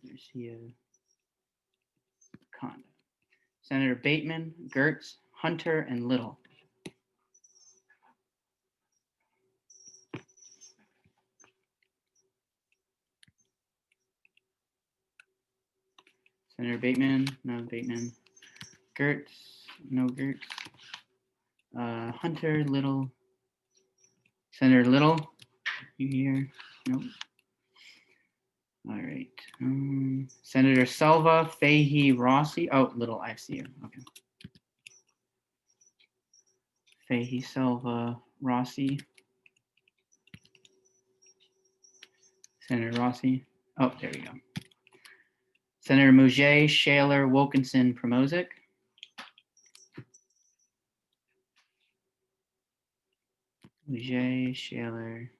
Garcia, Conda. Senator Bateman, Gertz, Hunter, and Little. Senator Bateman, no Bateman. Gertz, no Gertz. Hunter, Little. Senator Little, you here? Nope. All right. Senator Selva, Fahey, Rossi. Oh, Little, I see you. Okay. Fahey, Selva, Rossi. Senator Rossi. Oh, there we go. Senator Mouget, Shaler, Wilkinson, Promozic. Mouget, Shaler,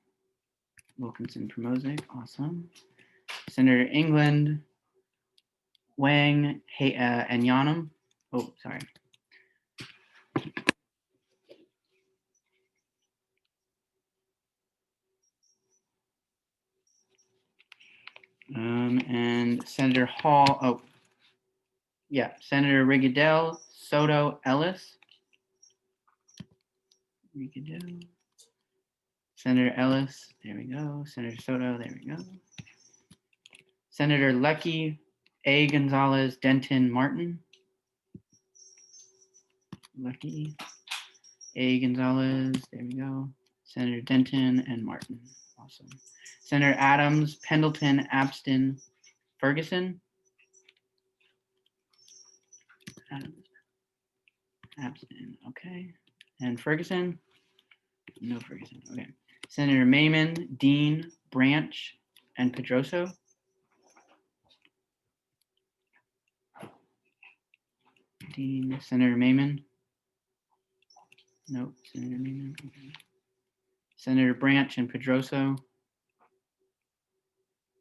Wilkinson, Promozic. Awesome. Senator England, Wang, and Yanam. Oh, sorry. And Senator Hall. Oh, yeah. Senator Rigadell, Soto, Ellis. Rigadell. Senator Ellis. There we go. Senator Soto. There we go. Senator Lecky, A. Gonzalez, Denton, Martin. Lecky, A. Gonzalez. There we go. Senator Denton and Martin. Awesome. Senator Adams, Pendleton, Abston, Ferguson. Adams, Abston. Okay. And Ferguson. No Ferguson. Okay. Senator Mayman, Dean, Branch, and Pedroso. Dean, Senator Mayman. Nope. Senator Mayman. Okay. Senator Branch and Pedroso.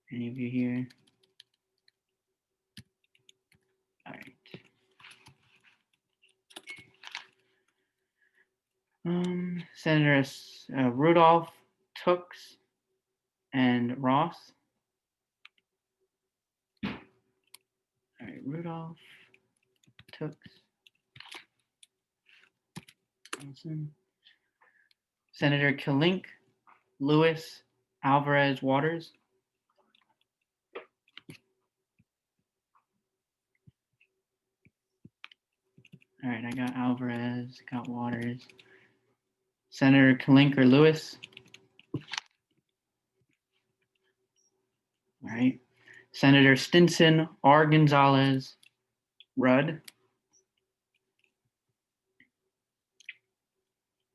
Any of you here? All right. Senators Rudolph, Tooks, and Ross. All right, Rudolph, Tooks. Awesome. Senator Kilink, Lewis, Alvarez, Waters. All right, I got Alvarez, got Waters. Senator Kilink or Lewis. All right. Senator Stinson, R. Gonzalez, Rudd.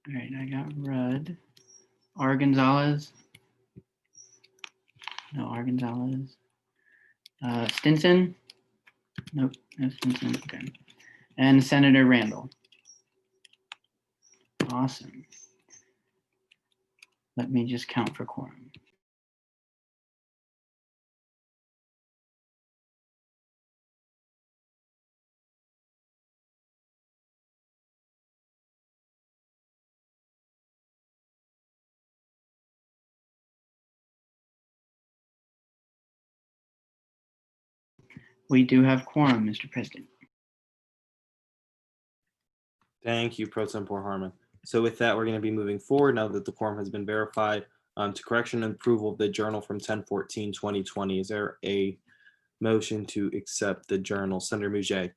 All right, I got Rudd. R. Gonzalez. No, R. Gonzalez. Stinson. Nope, no Stinson. Okay. And Senator Randall. Awesome. Let me just count for quorum. We do have quorum, Mr. President. Thank you, Pro Tempore Harmon. So with that, we're going to be moving forward now that the quorum has been verified to correction and approval of the journal from 10/14/2020. Is there a motion to accept the journal? Senator Mouget.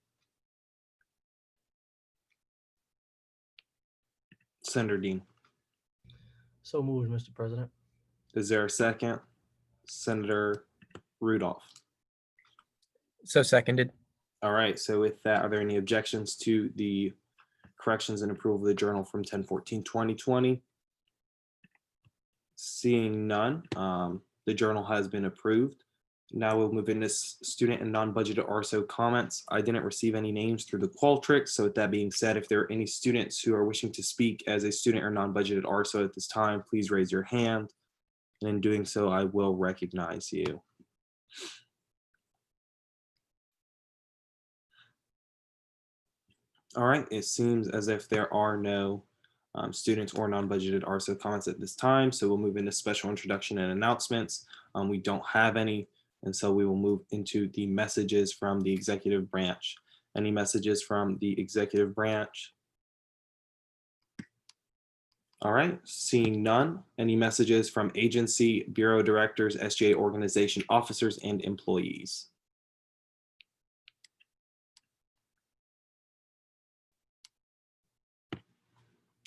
Senator Dean. So moved, Mr. President. Is there a second? Senator Rudolph. So seconded. All right. So with that, are there any objections to the corrections and approval of the journal from 10/14/2020? Seeing none, the journal has been approved. Now we'll move into student and non-budgeted RSO comments. I didn't receive any names through the Qualtrics. So with that being said, if there are any students who are wishing to speak as a student or non-budgeted RSO at this time, please raise your hand. And in doing so, I will recognize you. All right, it seems as if there are no students or non-budgeted RSO comments at this time. So we'll move into special introduction and announcements. We don't have any, and so we will move into the messages from the executive branch. Any messages from the executive branch? All right, seeing none. Any messages from agency, bureau directors, SGA organization officers, and employees?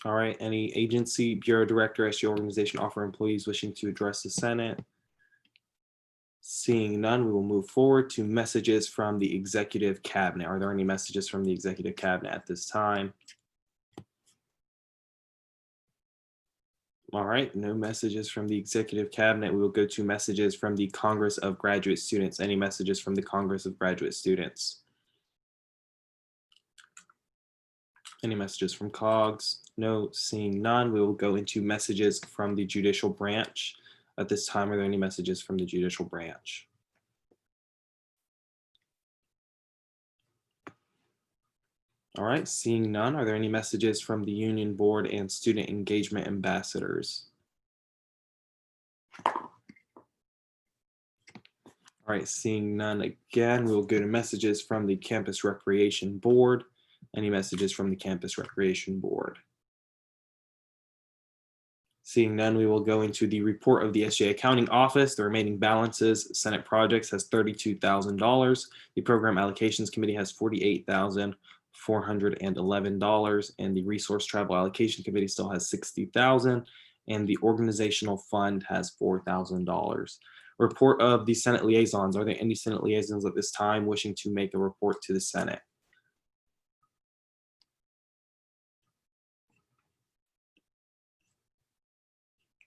All right, any agency, bureau director, SGA organization, officer, employees wishing to address the Senate? Seeing none, we will move forward to messages from the executive cabinet. Are there any messages from the executive cabinet at this time? All right, no messages from the executive cabinet. We will go to messages from the Congress of Graduate Students. Any messages from the Congress of Graduate Students? Any messages from COGS? No, seeing none, we will go into messages from the judicial branch. At this time, are there any messages from the judicial branch? All right, seeing none, are there any messages from the union board and student engagement ambassadors? All right, seeing none again, we will go to messages from the campus recreation board. Any messages from the campus recreation board? Seeing none, we will go into the report of the SGA accounting office. The remaining balances, Senate projects has $32,000. The program allocations committee has $48,411, and the resource travel allocation committee still has $60,000, and the organizational fund has $4,000. Report of the Senate liaisons. Are there any Senate liaisons at this time wishing to make a report to the Senate?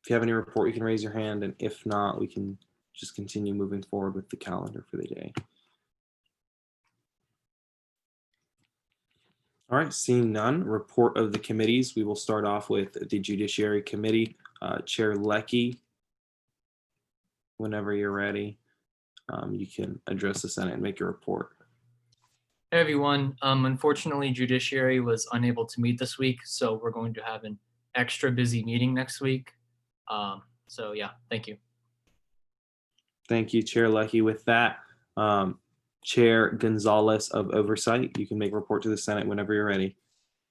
If you have any report, you can raise your hand, and if not, we can just continue moving forward with the calendar for the day. All right, seeing none, report of the committees. We will start off with the Judiciary Committee. Chair Leckey, whenever you're ready, you can address the Senate and make your report. Hey everyone, unfortunately Judiciary was unable to meet this week, so we're going to have an extra busy meeting next week. So yeah, thank you. Thank you, Chair Leckey. With that, Chair Gonzalez of Oversight, you can make a report to the Senate whenever you're ready.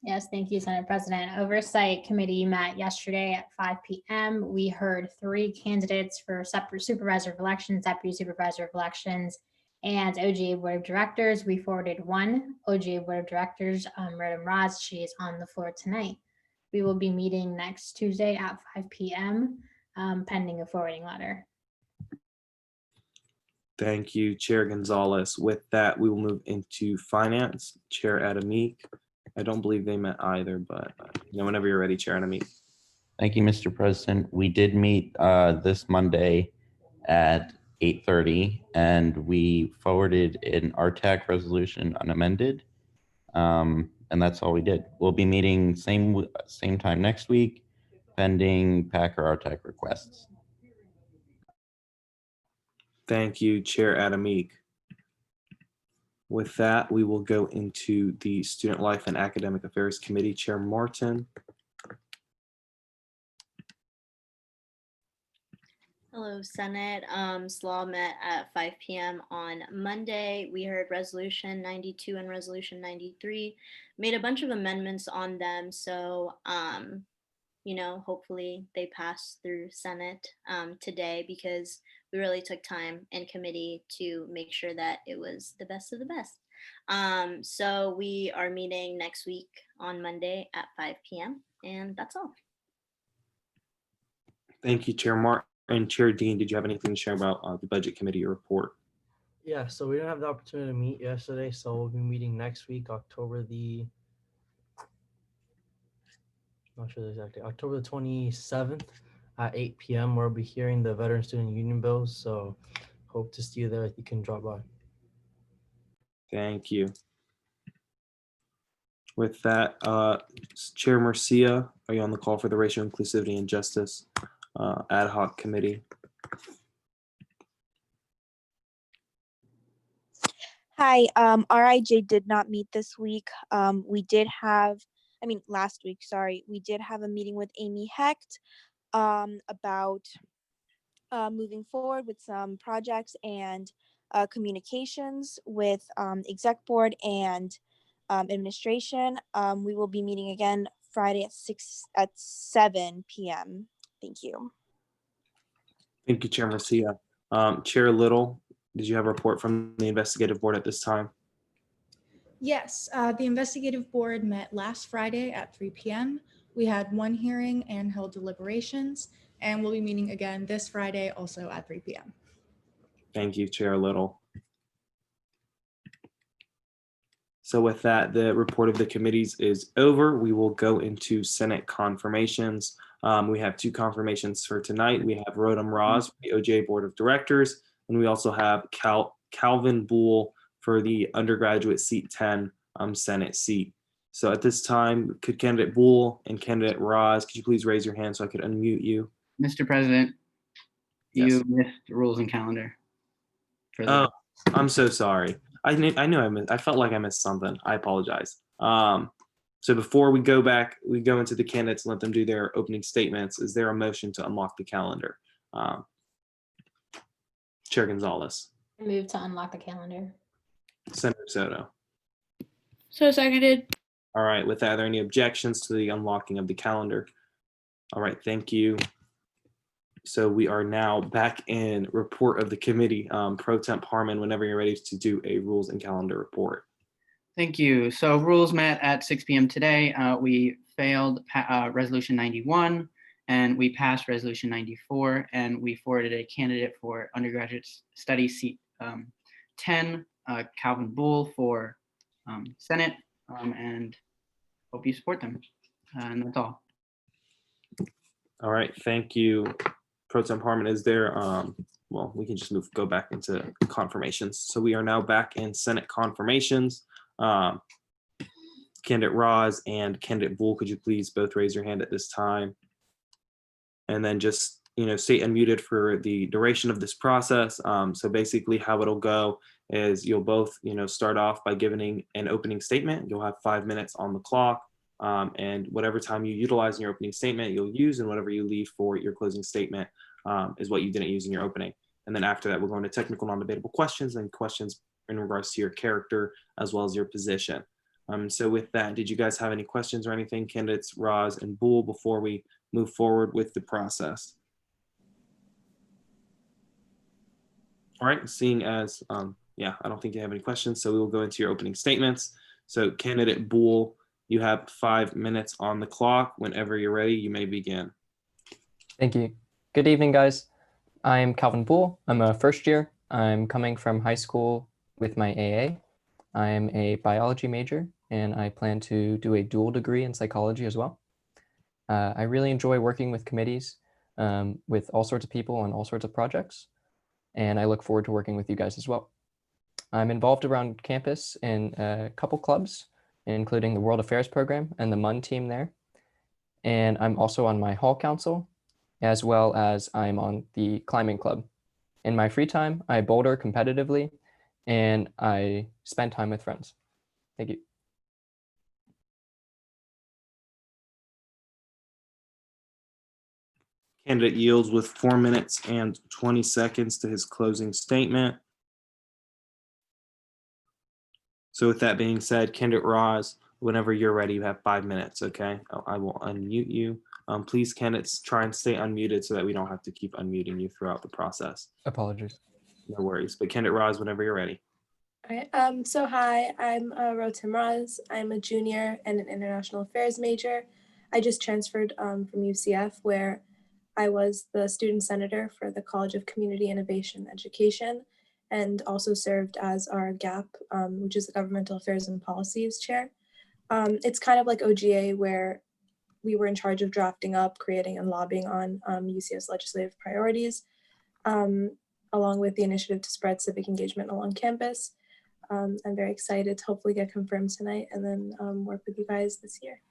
Yes, thank you, Senate President. Oversight Committee met yesterday at 5 p.m. We heard 3 candidates for Supervisor of Elections, Deputy Supervisor of Elections, and OGA Board of Directors. We forwarded 1 OGA Board of Directors, Rodham Raz. She is on the floor tonight. We will be meeting next Tuesday at 5 p.m. Pending a forwarding letter. Thank you, Chair Gonzalez. With that, we will move into Finance. Chair Adamik. I don't believe they met either, but whenever you're ready, Chair Adamik. Thank you, Mr. President. We did meet this Monday at 8:30, and we forwarded an RTAC resolution unamended, and that's all we did. We'll be meeting same time next week, pending Packer RTAC requests. Thank you, Chair Adamik. With that, we will go into the Student Life and Academic Affairs Committee. Chair Martin. Hello, Senate. SLAW met at 5 p.m. on Monday. We heard Resolution 92 and Resolution 93, made a bunch of amendments on them. So, hopefully they pass through Senate today, because we really took time in committee to make sure that it was the best of the best. So we are meeting next week on Monday at 5 p.m. and that's all. Thank you, Chair Martin. And Chair Dean, did you have anything to share about the Budget Committee report? Yeah, so we didn't have the opportunity to meet yesterday, so we'll be meeting next week, October the 27th at 8 p.m. We'll be hearing the Veteran Student Union bills, so hope to see you there if you can drop by. Thank you. With that, Chair Murcia, are you on the call for the Racial Inclusivity and Justice Ad Hoc Committee? Hi, RIJ did not meet this week. Last week, sorry. We did have a meeting with Amy Hecht about moving forward with some projects and communications with exec board and administration. We will be meeting again Friday at 7 p.m. Thank you. Thank you, Chair Marcia. Chair Little, did you have a report from the investigative board at this time? Yes, the investigative board met last Friday at 3 p.m. We had one hearing and held deliberations, and we'll be meeting again this Friday also at 3 p.m. Thank you, Chair Little. So with that, the report of the committees is over. We will go into Senate confirmations. We have 2 confirmations for tonight. We have Rodham Ross for the OJ Board of Directors, and we also have Calvin Boole for the undergraduate seat 10 Senate seat. So at this time, could candidate Boole and candidate Ross, could you please raise your hand so I could unmute you? Mr. President, you Yes. missed the rules and calendar. For the- Oh, I'm so sorry. I knew I felt like I missed something. I apologize. So before we go into the candidates and let them do their opening statements. Is there a motion to unlock the calendar? Chair Gonzalez, I move to unlock the calendar. Senator Soto. So seconded. All right. With that, are there any objections to the unlocking of the calendar? All right. Thank you. So we are now back in report of the committee. Pro Temp Harmon, whenever you're ready to do a rules and calendar report. Thank you. So rules met at 6 p.m. today. We failed resolution 91 and we passed resolution 94, and we forwarded a candidate for undergraduate study seat 10, Calvin Boole for Senate, and hope you support them. And that's all. All right. Thank you. Pro Temp Harmon, is there, well, we can just go back into confirmations. So we are now back in Senate confirmations. Candidate Roz and candidate Boole, could you please both raise your hand at this time? And then just, stay unmuted for the duration of this process. So basically how it'll go is you'll both, start off by giving an opening statement. You'll have 5 minutes on the clock. And whatever time you utilize in your opening statement, you'll use, and whatever you leave for your closing statement is what you didn't use in your opening. And then after that, we'll go into technical non-debatable questions and questions in regards to your character as well as your position. So with that, did you guys have any questions or anything, candidates Roz and Boole, before we move forward with the process? All right, seeing as, I don't think you have any questions, so we will go into your opening statements. So candidate Boole, you have 5 minutes on the clock. Whenever you're ready, you may begin. Thank you. Good evening, guys. I'm Calvin Boole. I'm a first year. I'm coming from high school with my AA. I'm a biology major, and I plan to do a dual degree in psychology as well. I really enjoy working with committees, with all sorts of people on all sorts of projects, and I look forward to working with you guys as well. I'm involved around campus in a couple clubs, including the World Affairs program and the MUN team there. And I'm also on my hall council, as well as I'm on the climbing club. In my free time, I boulder competitively, and I spend time with friends. Thank you. Candidate yields with 4 minutes and 20 seconds to his closing statement. So with that being said, candidate Roz, whenever you're ready, you have 5 minutes, okay? I will unmute you. Please, candidates, try and stay unmuted so that we don't have to keep unmuting you throughout the process. Apologies. No worries. But candidate Roz, whenever you're ready. All right. So hi, I'm Rodham Ross. I'm a junior and an international affairs major. I just transferred from UCF, where I was the student senator for the College of Community Innovation and Education, and also served as our GAP, which is the Governmental Affairs and Policies chair. It's kind of like OGA, where we were in charge of drafting up, creating, and lobbying on UCF's legislative priorities, along with the initiative to spread civic engagement along campus. I'm very excited to hopefully get confirmed tonight and then work with you guys this year.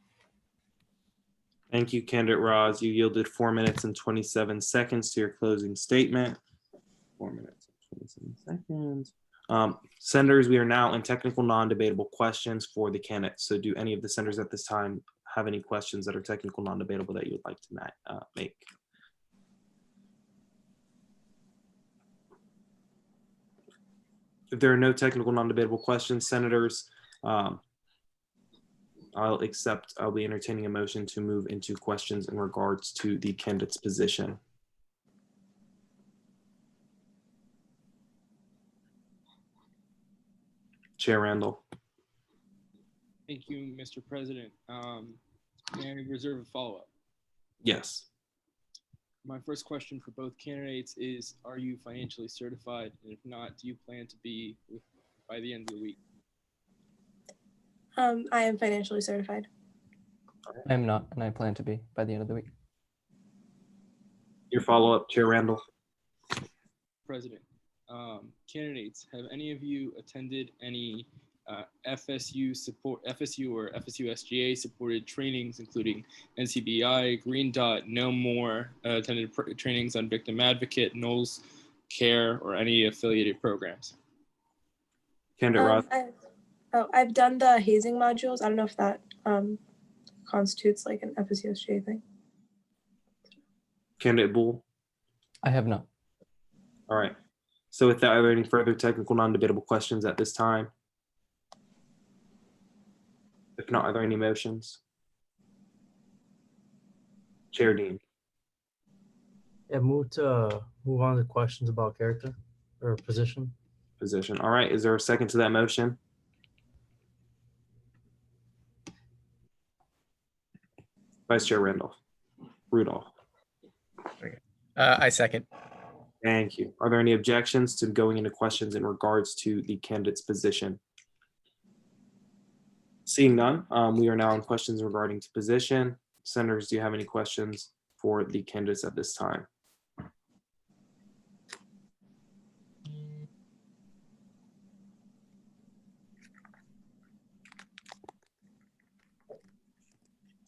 Thank you, candidate Roz. You yielded 4 minutes and 27 seconds to your closing statement. 4 minutes and 27 seconds. Senators, we are now in technical non-debatable questions for the candidates. So do any of the senators at this time have any questions that are technical non-debatable that you would like to make? If there are no technical non-debatable questions, senators, I'll be entertaining a motion to move into questions in regards to the candidate's position. Chair Randall. Thank you, Mr. President. May I reserve a follow-up? Yes. My first question for both candidates is, are you financially certified? And if not, do you plan to be by the end of the week? I am financially certified. I am not, and I plan to be by the end of the week. Your follow-up, Chair Randall. President, candidates, have any of you attended any FSU or FSU SGA supported trainings, including NCBI, Green Dot, No More, attended trainings on Victim Advocate, Knowles Care, or any affiliated programs? Candidate Ross. I've done the hazing modules. I don't know if that constitutes like an FSU SGA thing. Candidate Bull. I have not. All right. So with that, are there any further technical non-debatable questions at this time? If not, are there any motions? Chair Dean. Yeah, move on to questions about character or position. Position. All right. Is there a second to that motion? Vice Chair Rudolph. I second. Thank you. Are there any objections to going into questions in regards to the candidate's position? Seeing none, we are now in questions regarding to position. Senators, do you have any questions for the candidates at this time?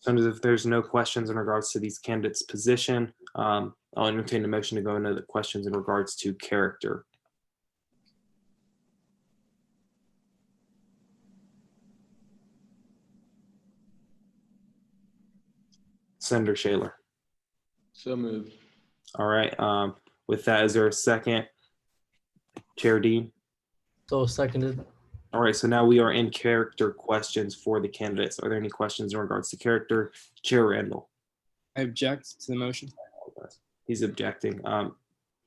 Senators, if there's no questions in regards to these candidates' position, I'll entertain a motion to go into the questions in regards to character. Senator Shaler. So moved. All right. With that, is there a second? Chair Dean. So seconded. All right. So now we are in character questions for the candidates. Are there any questions in regards to character? Chair Randall. I object to the motion. He's objecting.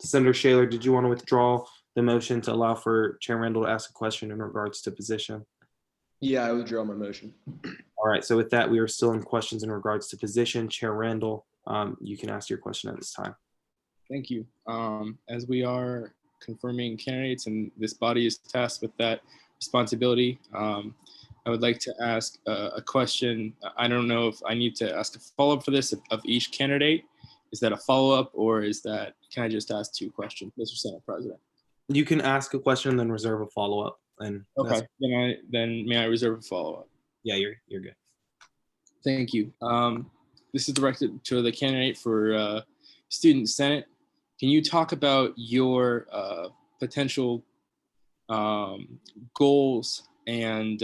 Senator Shaler, did you want to withdraw the motion to allow for Chair Randall to ask a question in regards to position? Yeah, I withdraw my motion. All right. So with that, we are still in questions in regards to position. Chair Randall, you can ask your question at this time. Thank you. As we are confirming candidates and this body is tasked with that responsibility, I would like to ask a question. I don't know if I need to ask a follow-up for this of each candidate. Is that a follow-up or can I just ask two questions, Mr. Senate President? You can ask a question and then reserve a follow-up. And okay, then may I reserve a follow-up? Yeah, you're good. Thank you. This is directed to the candidate for Student Senate. Can you talk about your potential goals and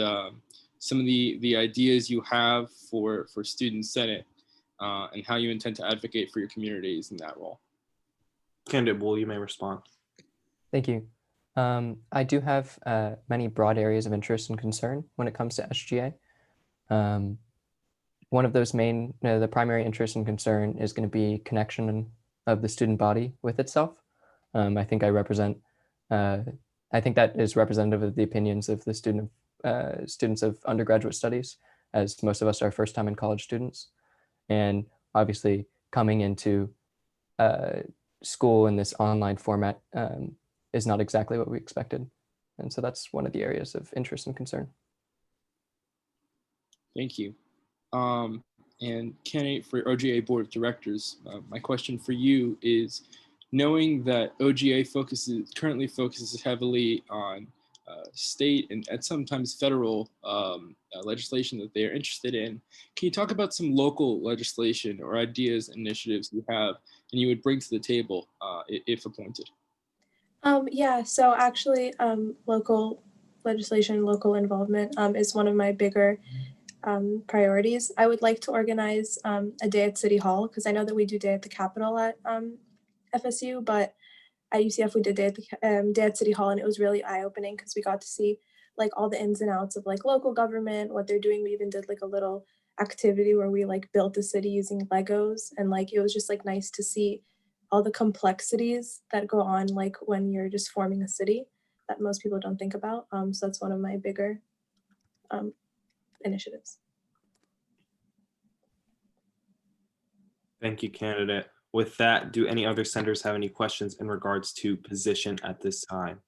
some of the ideas you have for Student Senate and how you intend to advocate for your communities in that role? Candidate Bull, you may respond. Thank you. I do have many broad areas of interest and concern when it comes to SGA. One of those the primary interest and concern is going to be connection of the student body with itself. I think that is representative of the opinions of the students of undergraduate studies, as most of us are first time in college students. And obviously coming into school in this online format is not exactly what we expected. And so that's one of the areas of interest and concern. Thank you. And candidate for OGA Board of Directors, my question for you is, knowing that OGA currently focuses heavily on state and sometimes federal legislation that they are interested in, can you talk about some local legislation or ideas, initiatives you have and you would bring to the table if appointed? Yeah, so actually local legislation, local involvement is one of my bigger priorities. I would like to organize a day at City Hall, because I know that we do day at the Capitol at FSU, but at UCF we did Day at City Hall, and it was really eye-opening because we got to see like all the ins and outs of like local government, what they're doing. We even did like a little activity where we like built the city using Legos, and like it was just like nice to see all the complexities that go on like when you're just forming a city that most people don't think about. So that's one of my bigger initiatives. Thank you, candidate. With that, do any other senators have any questions in regards to position at this time?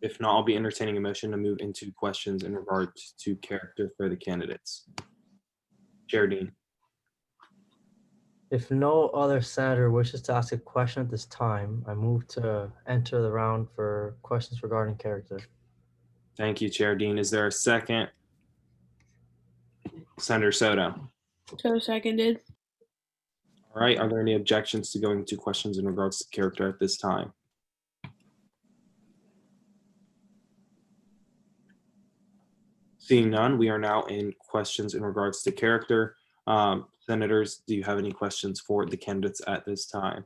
If not, I'll be entertaining a motion to move into questions in regards to character for the candidates. Chair Dean. If no other senator wishes to ask a question at this time, I move to enter the round for questions regarding character. Thank you, Chair Dean. Is there a second? Senator Soto. So seconded. All right. Are there any objections to going to questions in regards to character at this time? Seeing none, we are now in questions in regards to character. Senators, do you have any questions for the candidates at this time?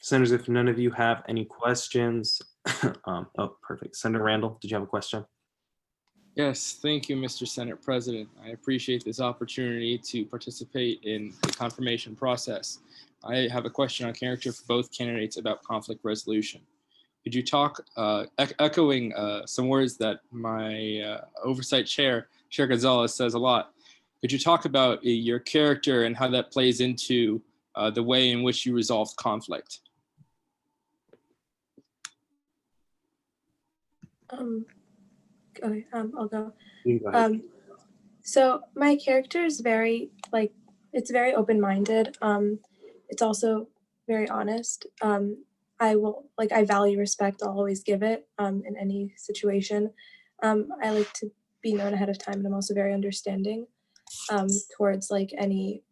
Senators, if none of you have any questions, oh, perfect. Senator Randall, did you have a question? Yes, thank you, Mr. Senate President. I appreciate this opportunity to participate in the confirmation process. I have a question on character for both candidates about conflict resolution. Could you talk, echoing some words that my oversight chair, Chair Gonzalez, says a lot. Could you talk about your character and how that plays into the way in which you resolve conflict? Okay, I'll go. You go ahead. So my character is very it's very open-minded. It's also very honest. I value respect. I'll always give it in any situation. I like to be known ahead of time, and I'm also very understanding towards like anything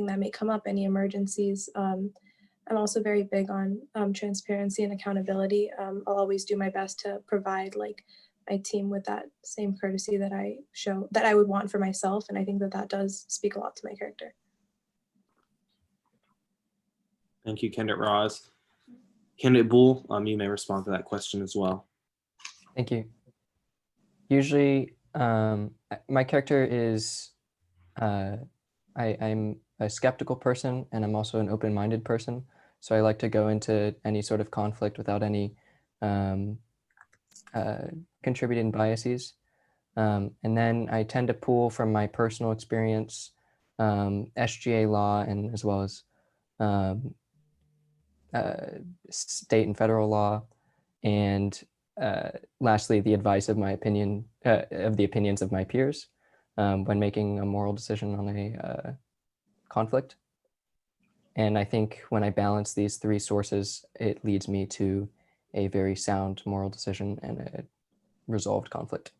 that may come up, any emergencies. I'm also very big on transparency and accountability. I'll always do my best to provide like my team with that same courtesy that I would want for myself. And I think that does speak a lot to my character. Thank you, candidate Roz. Candidate Bull, you may respond to that question as well. Thank you. Usually, my character is, I'm a skeptical person, and I'm also an open-minded person. So I like to go into any sort of conflict without any contributing biases. And then I tend to pull from my personal experience, SGA law, and as well as state and federal law, and lastly, the advice of my opinion, of the opinions of my peers when making a moral decision on a conflict. And I think when I balance these three sources, it leads me to a very sound moral decision and a resolved conflict.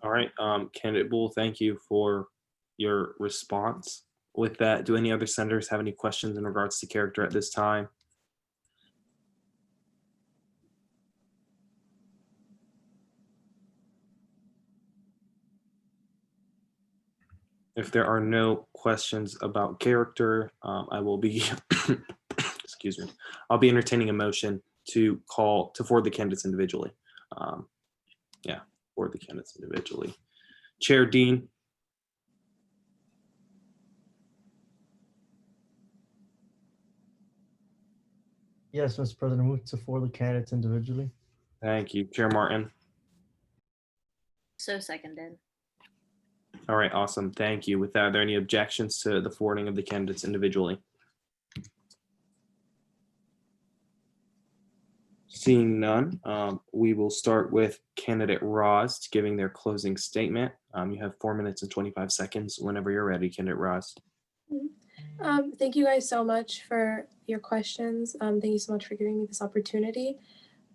All right, candidate Bull, thank you for your response. With that, do any other senators have any questions in regards to character at this time? If there are no questions about character, I will be, excuse me, I'll be entertaining a motion to forward the candidates individually. Forward the candidates individually. Chair Dean. Yes, Mr. President, move to forward the candidates individually. Thank you. Chair Martin. So seconded. All right, awesome. Thank you. With that, are there any objections to the forwarding of the candidates individually? Seeing none, we will start with candidate Roz giving their closing statement. You have 4 minutes and 25 seconds whenever you're ready, candidate Roz. Thank you guys so much for your questions. Thank you so much for giving me this opportunity.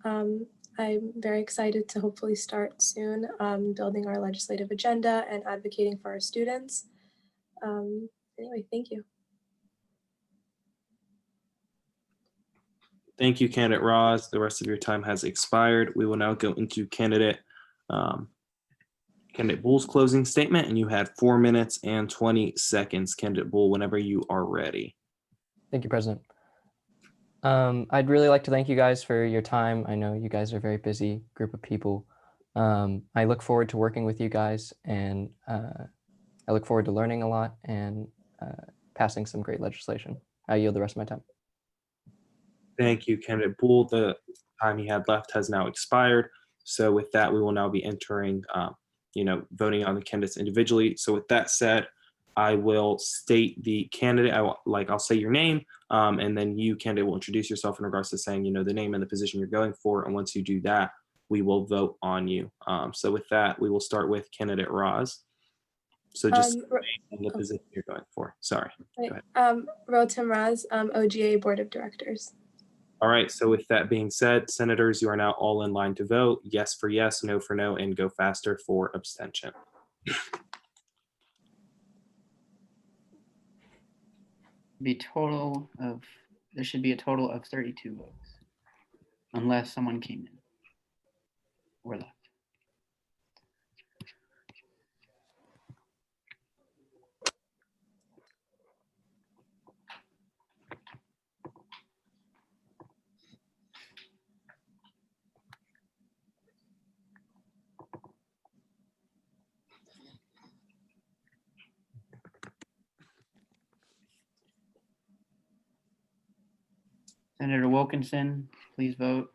I'm very excited to hopefully start soon building our legislative agenda and advocating for our students. Anyway, thank you. Thank you, candidate Roz. The rest of your time has expired. We will now go into candidate Bull's closing statement, and you had 4 minutes and 20 seconds. Candidate Bull, whenever you are ready. Thank you, President. I'd really like to thank you guys for your time. I know you guys are a very busy group of people. I look forward to working with you guys, and I look forward to learning a lot and passing some great legislation. I yield the rest of my time. Thank you, candidate Bull. The time he had left has now expired. So with that, we will now be entering, voting on the candidates individually. So with that said, I will state the candidate. I'll say your name, and then you, candidate, will introduce yourself in regards to saying, the name and the position you're going for. And once you do that, we will vote on you. So with that, we will start with candidate Roz. So just in the position you're going for. Sorry. Go ahead. Rotem Raz, OGA Board of Directors. All right. So with that being said, senators, you are now all in line to vote. Yes for yes, no for no, and go faster for abstention. There should be a total of 32 votes, unless someone came in or left. Senator Wilkinson, please vote.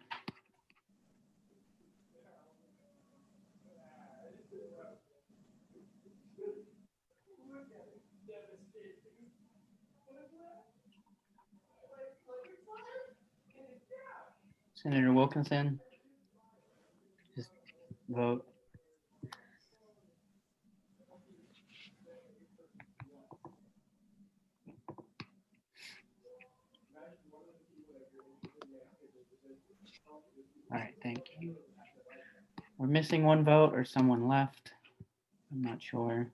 Senator Wilkinson, just vote. All right, thank you. We're missing one vote or someone left. I'm not sure.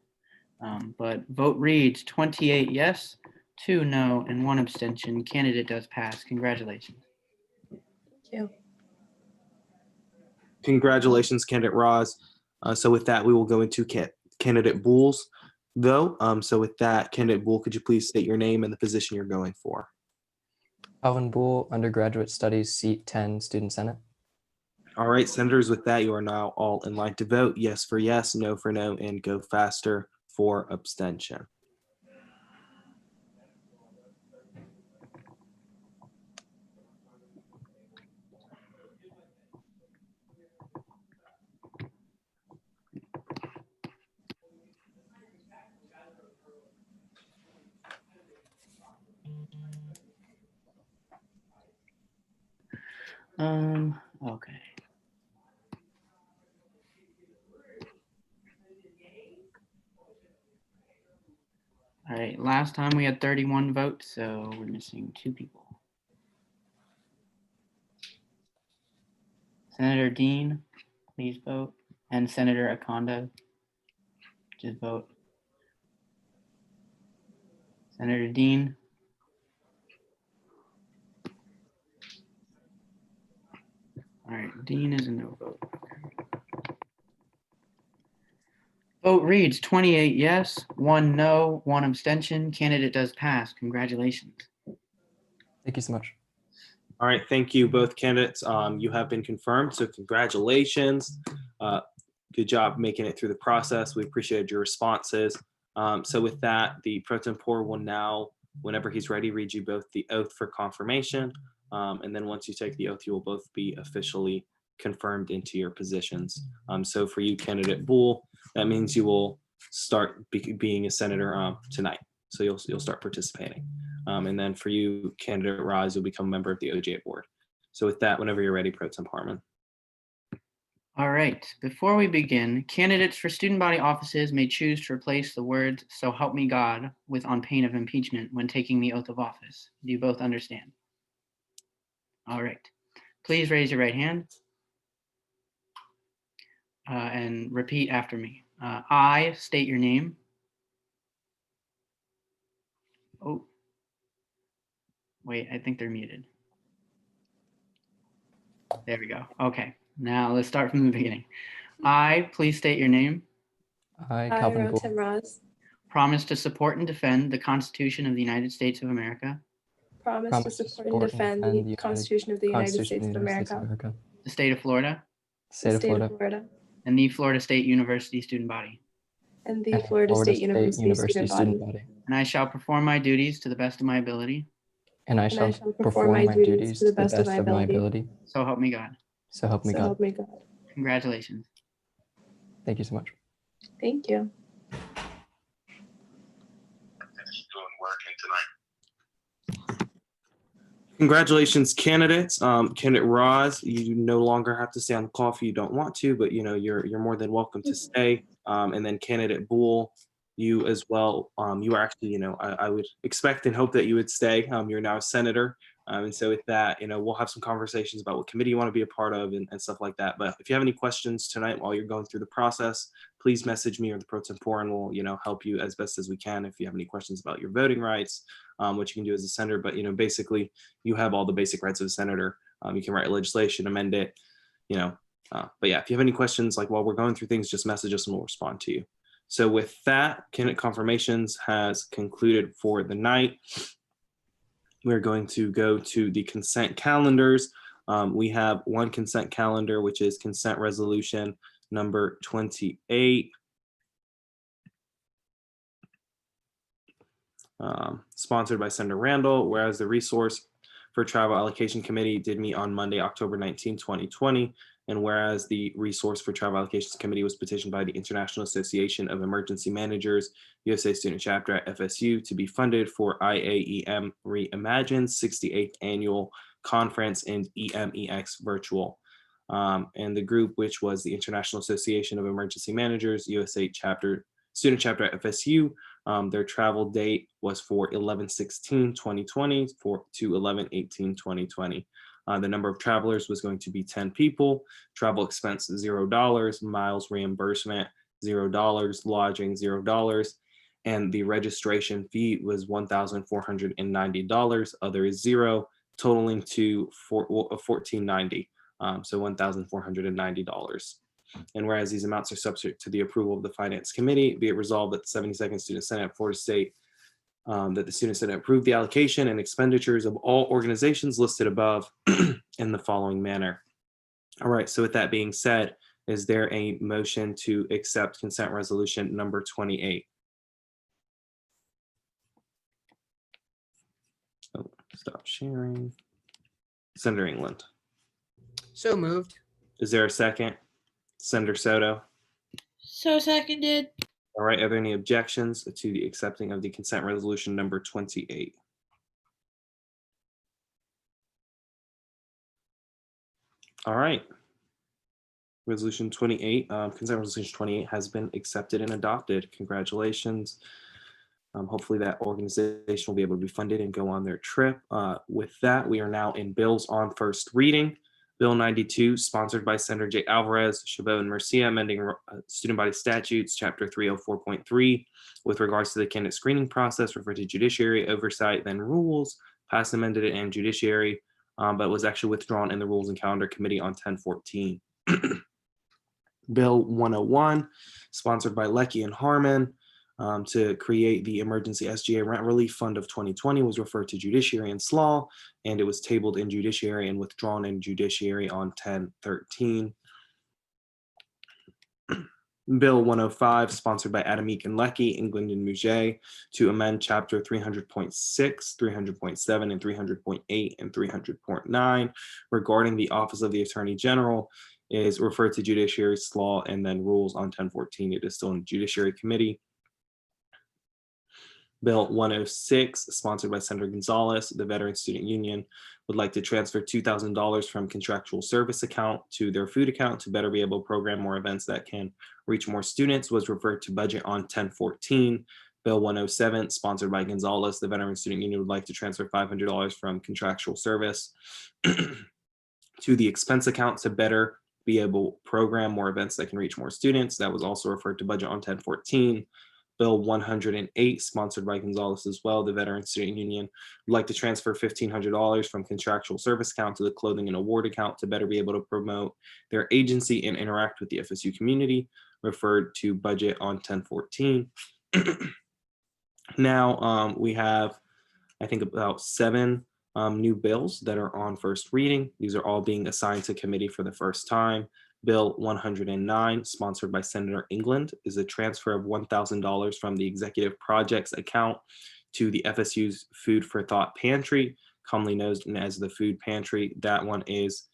But vote reads 28 yes, 2 no, and 1 abstention. Candidate does pass. Congratulations. Thank you. Congratulations, candidate Roz. So with that, we will go into candidate Bull's though. So with that, candidate Bull, could you please state your name and the position you're going for? Calvin Bull, Undergraduate Studies, Seat 10, Student Senate. All right, senators, with that, you are now all in line to vote. Yes for yes, no for no, and go faster for abstention. Okay. All right, last time we had 31 votes, so we're missing 2 people. Senator Dean, please vote. And Senator Akonda, just vote. Senator Dean. All right, Dean is a no vote. Vote reads 28 yes, 1 no, 1 abstention. Candidate does pass. Congratulations. Thank you so much. All right, thank you, both candidates. You have been confirmed, so congratulations. Good job making it through the process. We appreciated your responses. So with that, the pro tempore will now, whenever he's ready, read you both the oath for confirmation. And then once you take the oath, you will both be officially confirmed into your positions. So for you, candidate Bull, that means you will start being a senator tonight. So you'll start participating. And then for you, candidate Roz, you'll become a member of the OGA board. So with that, whenever you're ready, Pro Tem Harmon. All right, before we begin, candidates for student body offices may choose to replace the words "so help me God" with "on pain of impeachment" when taking the oath of office. Do you both understand? All right, please raise your right hand and repeat after me. I state your name. Oh, wait, I think they're muted. There we go. Okay, now let's start from the beginning. I, please state your name, I, I, Calvin Poole, Rotem Raz, promise to support and defend the Constitution of the United States of America, promise to support and defend the Constitution of the United States of America, the state of Florida, the State of state Florida, of Florida, and the Florida State University student body. and the and Florida State University student body. And I shall perform my duties to the best of my ability. And I shall perform my duties to the best of my ability. So help me God. So help me So God. help me God. Congratulations. Thank you so much. Thank you. Congratulations, candidates. Candidate Roz, you no longer have to stay on the call if you don't want to, but you're more than welcome to stay. And then candidate Boole, you as well. You are actually, I would expect and hope that you would stay. You're now a senator. And so with that, we'll have some conversations about what committee you want to be a part of and stuff like that. But if you have any questions tonight while you're going through the process, please message me or the pro tempore, and we'll, help you as best as we can. If you have any questions about your voting rights, what you can do as a senator, but, basically you have all the basic rights of a senator. You can write legislation, amend it, but yeah, if you have any questions, like while we're going through things, just message us and we'll respond to you. So with that, candidate confirmations has concluded for the night. We're going to go to the consent calendars. We have one consent calendar, which is consent resolution number 28. Sponsored by Senator Randall, whereas the Resource for Travel Allocation Committee did meet on Monday, October 19, 2020. And whereas the Resource for Travel Allocations Committee was petitioned by the International Association of Emergency Managers, USA Student Chapter at FSU, to be funded for IAEM Reimagine's 68th Annual Conference and EMEX Virtual. And the group, which was the International Association of Emergency Managers, USA Student Chapter at FSU, their travel date was for 11/16/2020 to 11/18/2020. The number of travelers was going to be 10 people. Travel expense $0, miles reimbursement $0, lodging $0, and the registration fee was $1,490. Other is $0, totaling to $1,490. So $1,490. And whereas these amounts are subject to the approval of the Finance Committee, be it resolved that the 72nd Student Senate of Florida State, that the Student Senate approved the allocation and expenditures of all organizations listed above in the following manner. All right, so with that being said, is there a motion to accept consent resolution number 28? Oh, stop sharing. Senator England. So moved. Is there a second? Senator Soto. So seconded. All right, are there any objections to the accepting of the consent resolution number 28? All right. Resolution 28, consent resolution 28 has been accepted and adopted. Congratulations. Hopefully that organization will be able to be funded and go on their trip. With that, we are now in bills on first reading. Bill 92, sponsored by Senator Jay Alvarez, Chabot, and Murcia, amending student body statutes, chapter 304.3, with regards to the candidate screening process, referred to judiciary, oversight, then rules, passed, amended, and judiciary, but was actually withdrawn in the Rules and Calendar Committee on 10/14. Bill 101, sponsored by Leckie and Harmon, to create the Emergency SGA Rent Relief Fund of 2020, was referred to Judiciary and SLAW, and it was tabled in Judiciary and withdrawn in Judiciary on 10/13. Bill 105, sponsored by Adamique and Leckie, England and Mouget, to amend Chapter 300.6, 300.7, and 300.8, and 300.9 regarding the Office of the Attorney General, is referred to Judiciary, SLAW, and then Rules on 10/14. It is still in the Judiciary Committee. Bill 106, sponsored by Senator Gonzalez, the Veteran Student Union would like to transfer $2,000 from contractual service account to their food account to better be able to program more events that can reach more students, was referred to budget on 10/14. Bill 107, sponsored by Gonzalez, the Veteran Student Union would like to transfer $500 from contractual service to the expense account to better be able to program more events that can reach more students. That was also referred to budget on 10/14. Bill 108, sponsored by Gonzalez as well. The Veteran Student Union would like to transfer $1,500 from contractual service account to the clothing and award account to better be able to promote their agency and interact with the FSU community, referred to budget on 10/14. Now we have, I think, about 7 new bills that are on first reading. These are all being assigned to committee for the first time. Bill 109, sponsored by Senator England, is a transfer of $1,000 from the Executive Projects account to the FSU's Food for Thought Pantry, commonly known as the Food Pantry. That one is,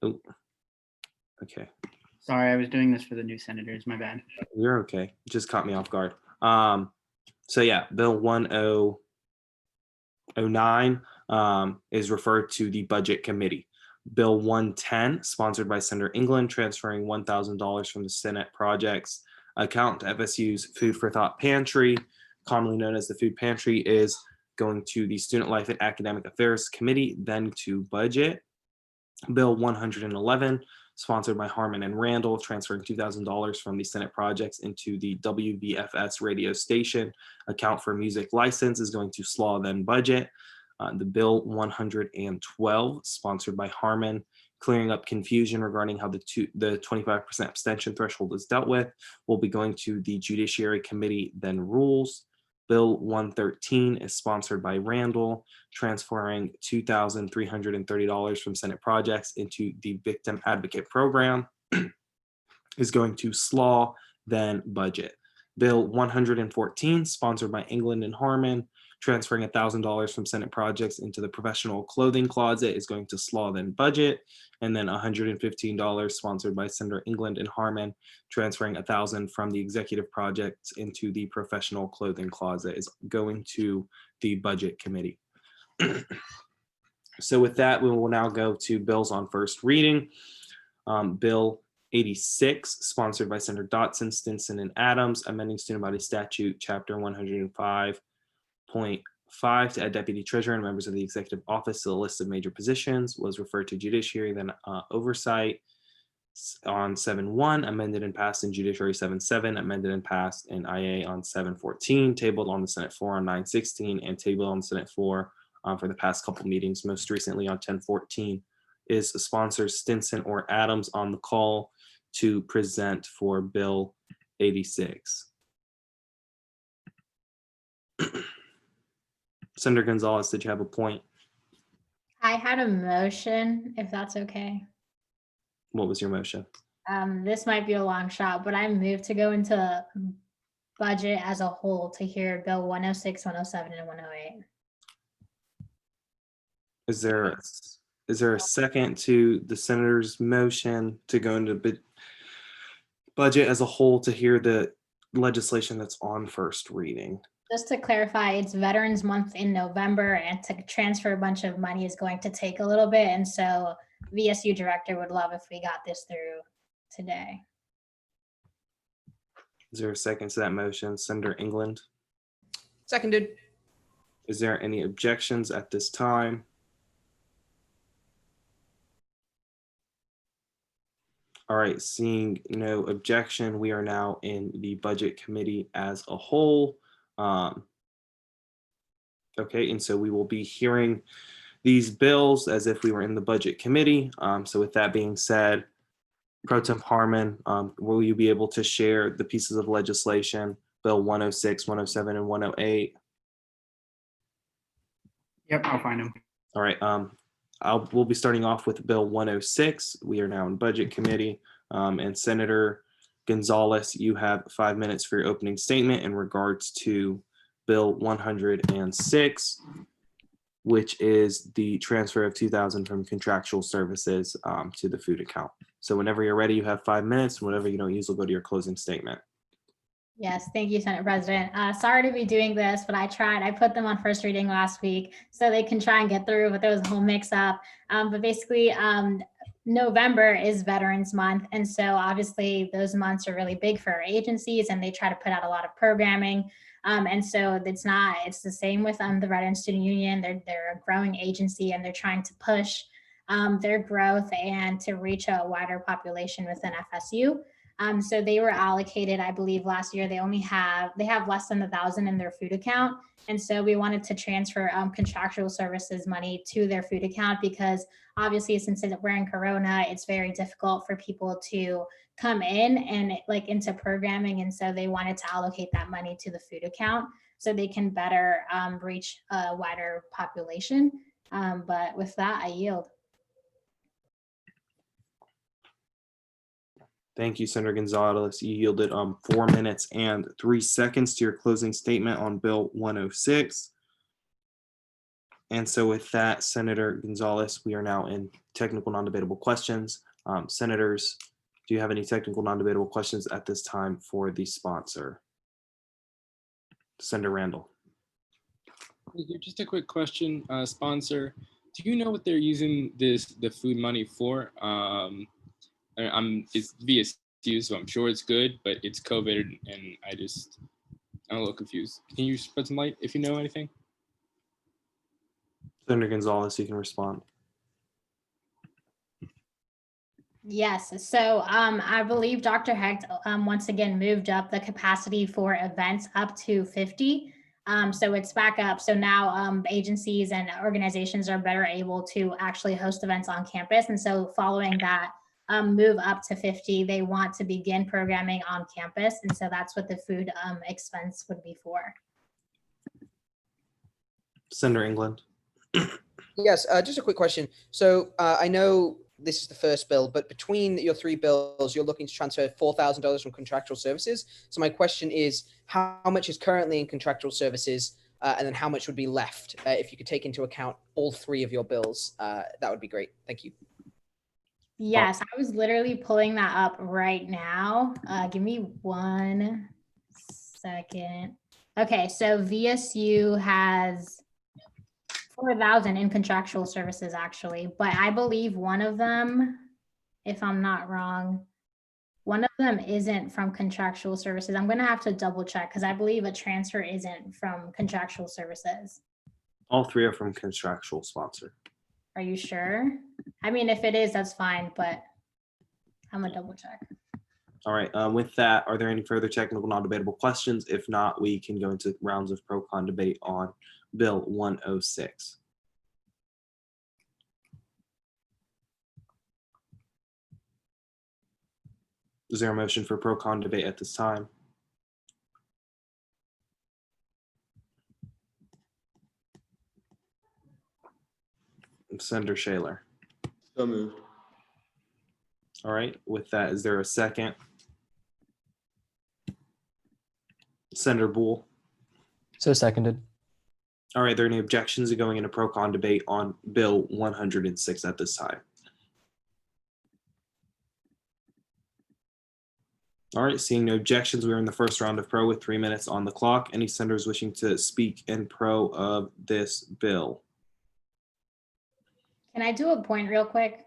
oh, okay. Sorry, I was doing this for the new senators. My bad. You're okay. Just caught me off guard. So yeah, Bill 1009 is referred to the Budget Committee. Bill 110, sponsored by Senator England, transferring $1,000 from the Senate Projects account to FSU's Food for Thought Pantry, commonly known as the Food Pantry, is going to the Student Life and Academic Affairs Committee, then to Budget. Bill 111, sponsored by Harmon and Randall, transferring $2,000 from the Senate Projects into the WVFS radio station account for music license, is going to SLAW, then Budget. The Bill 112, sponsored by Harmon, clearing up confusion regarding how the 25% abstention threshold is dealt with, will be going to the Judiciary Committee, then Rules. Bill 113 is sponsored by Randall, transferring $2,330 from Senate Projects into the Victim Advocate Program, is going to SLAW, then Budget. Bill 114, sponsored by England and Harmon, transferring $1,000 from Senate Projects into the Professional Clothing Closet, is going to SLAW, then Budget. And then $115, sponsored by Senator England and Harmon, transferring $1,000 from the Executive Projects into the Professional Clothing Closet, is going to the Budget Committee. So with that, we will now go to bills on first reading. Bill 86, sponsored by Senator Dotson, Stinson, and Adams, amending Student Body Statute, Chapter 105.5 to add Deputy Treasurer and members of the Executive Office to the list of major positions, was referred to Judiciary, then Oversight on 7-1, amended and passed in Judiciary 7-7, amended and passed in IA on 7-14, tabled on the Senate floor on 9-16, and tabled on the Senate floor for the past couple meetings, most recently on 10-14. Is sponsors Stinson or Adams on the call to present for Bill 86? Senator Gonzalez, did you have a point? I had a motion, if that's okay. What was your motion? This might be a long shot, but I moved to go into budget as a whole to hear Bill 106, 107, and 108. Is there a second to the senator's motion to go into budget as a whole to hear the legislation that's on first reading? Just to clarify, it's Veterans Month in November, and to transfer a bunch of money is going to take a little bit. And so VSU director would love if we got this through today. Is there a second to that motion? Senator England? Seconded. Is there any objections at this time? All right, seeing no objection, we are now in the Budget Committee as a whole. Okay, and so we will be hearing these bills as if we were in the Budget Committee. So with that being said, Pro Tem Harmon, will you be able to share the pieces of legislation, Bill 106, 107, and 108? Yep, I'll find them. All right, we'll be starting off with Bill 106. We are now in Budget Committee. And Senator Gonzalez, you have 5 minutes for your opening statement in regards to Bill 106, which is the transfer of $2,000 from contractual services to the food account. So whenever you're ready, you have 5 minutes. Whenever you don't use, we'll go to your closing statement. Yes, thank you, Senate President. Sorry to be doing this, but I tried. I put them on first reading last week so they can try and get through, but there was a whole mix up. But basically, November is Veterans Month. And so obviously those months are really big for our agencies, and they try to put out a lot of programming. And so it's the same with the Veteran Student Union. They're a growing agency, and they're trying to push their growth and to reach a wider population within FSU. So they were allocated, I believe last year, they have less than 1,000 in their food account. And so we wanted to transfer contractual services money to their food account because obviously since we're in Corona, it's very difficult for people to come in and like into programming. And so they wanted to allocate that money to the food account so they can better reach a wider population. But with that, I yield. Thank you, Senator Gonzalez. You yielded 4 minutes and 3 seconds to your closing statement on Bill 106. And so with that, Senator Gonzalez, we are now in technical non-debatable questions. Senators, do you have any technical non-debatable questions at this time for the sponsor? Senator Randall. Just a quick question, sponsor. Do you know what they're using the food money for? It's VSU, so I'm sure it's good, but it's COVID, and I'm a little confused. Can you spread some light if you know anything? Senator Gonzalez, you can respond. Yes, so I believe Dr. Hecht once again moved up the capacity for events up to 50. So it's back up. So now agencies and organizations are better able to actually host events on campus. And so following that move up to 50, they want to begin programming on campus. And so that's what the food expense would be for. Senator England. Yes, just a quick question. So I know this is the first bill, but between your 3 bills, you're looking to transfer $4,000 from contractual services. So my question is, how much is currently in contractual services, and then how much would be left? If you could take into account all 3 of your bills, that would be great. Thank you. Yes, I was literally pulling that up right now. Give me 1 second. Okay, so VSU has 4,000 in contractual services actually, but I believe one of them, if I'm not wrong, one of them isn't from contractual services. I'm gonna have to double check because I believe a transfer isn't from contractual services. All 3 are from contractual, sponsor. Are you sure? I mean, if it is, that's fine, but I'm gonna double check. All right, with that, are there any further technical non-debatable questions? If not, we can go into rounds of pro-con debate on Bill 106. Is there a motion for pro-con debate at this time? Senator Shaler. So moved. All right, with that, is there a second? Senator Boole. So seconded. All right, are there any objections to going into pro-con debate on Bill 106 at this time? All right, seeing no objections, we're in the first round of pro with 3 minutes on the clock. Any senators wishing to speak in pro of this bill? Can I do a point real quick?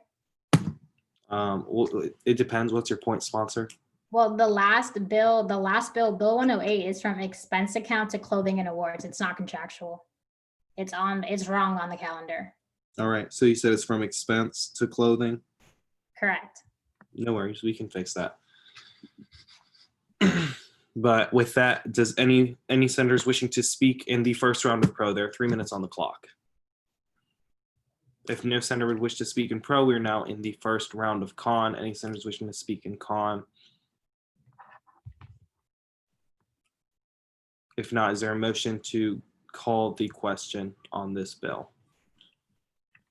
Well, it depends. What's your point, sponsor? Well, the last bill, Bill 108 is from expense account to clothing and awards. It's not contractual. It's wrong on the calendar. All right, so you said it's from expense to clothing? Correct. No worries, we can fix that. But with that, does any senators wishing to speak in the first round of pro? There are 3 minutes on the clock. If no senator would wish to speak in pro, we're now in the first round of con. Any senators wishing to speak in con? If not, is there a motion to call the question on this bill?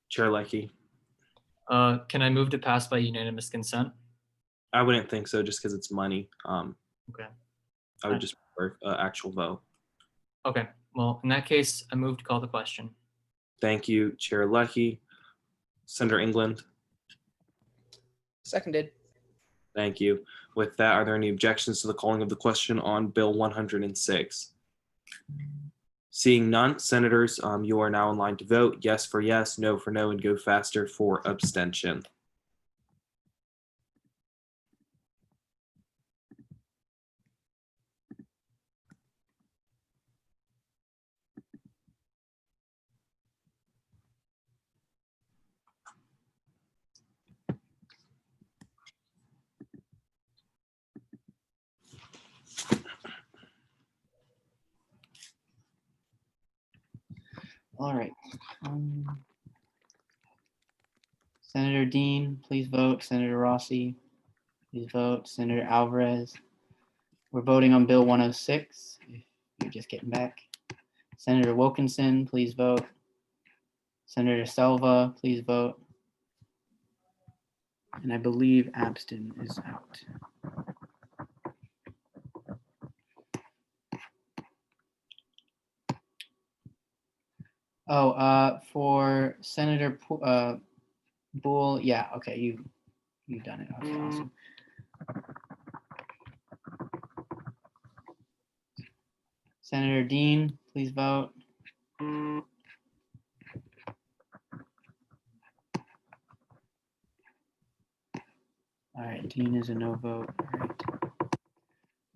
Chair Leckie. Can I move to pass by unanimous consent? I wouldn't think so, just because it's money. Okay. I would just prefer actual vote. Okay. Well, in that case, I move to call the question. Thank you, Chair Leckie. Senator England. Seconded. Thank you. With that, are there any objections to the calling of the question on Bill 106? Seeing none, senators, you are now in line to vote. Yes for yes, no for no, and go faster for abstention. All right. Senator Dean, please vote. Senator Rossi, please vote. Senator Alvarez. We're voting on Bill 106. If you're just getting back. Senator Wilkinson, please vote. Senator Selva, please vote. And I believe Abston is out. Oh, for Senator Boole, yeah, okay, you've done it. Okay, awesome. Senator Dean, please vote. All right, Dean is a no vote. All right.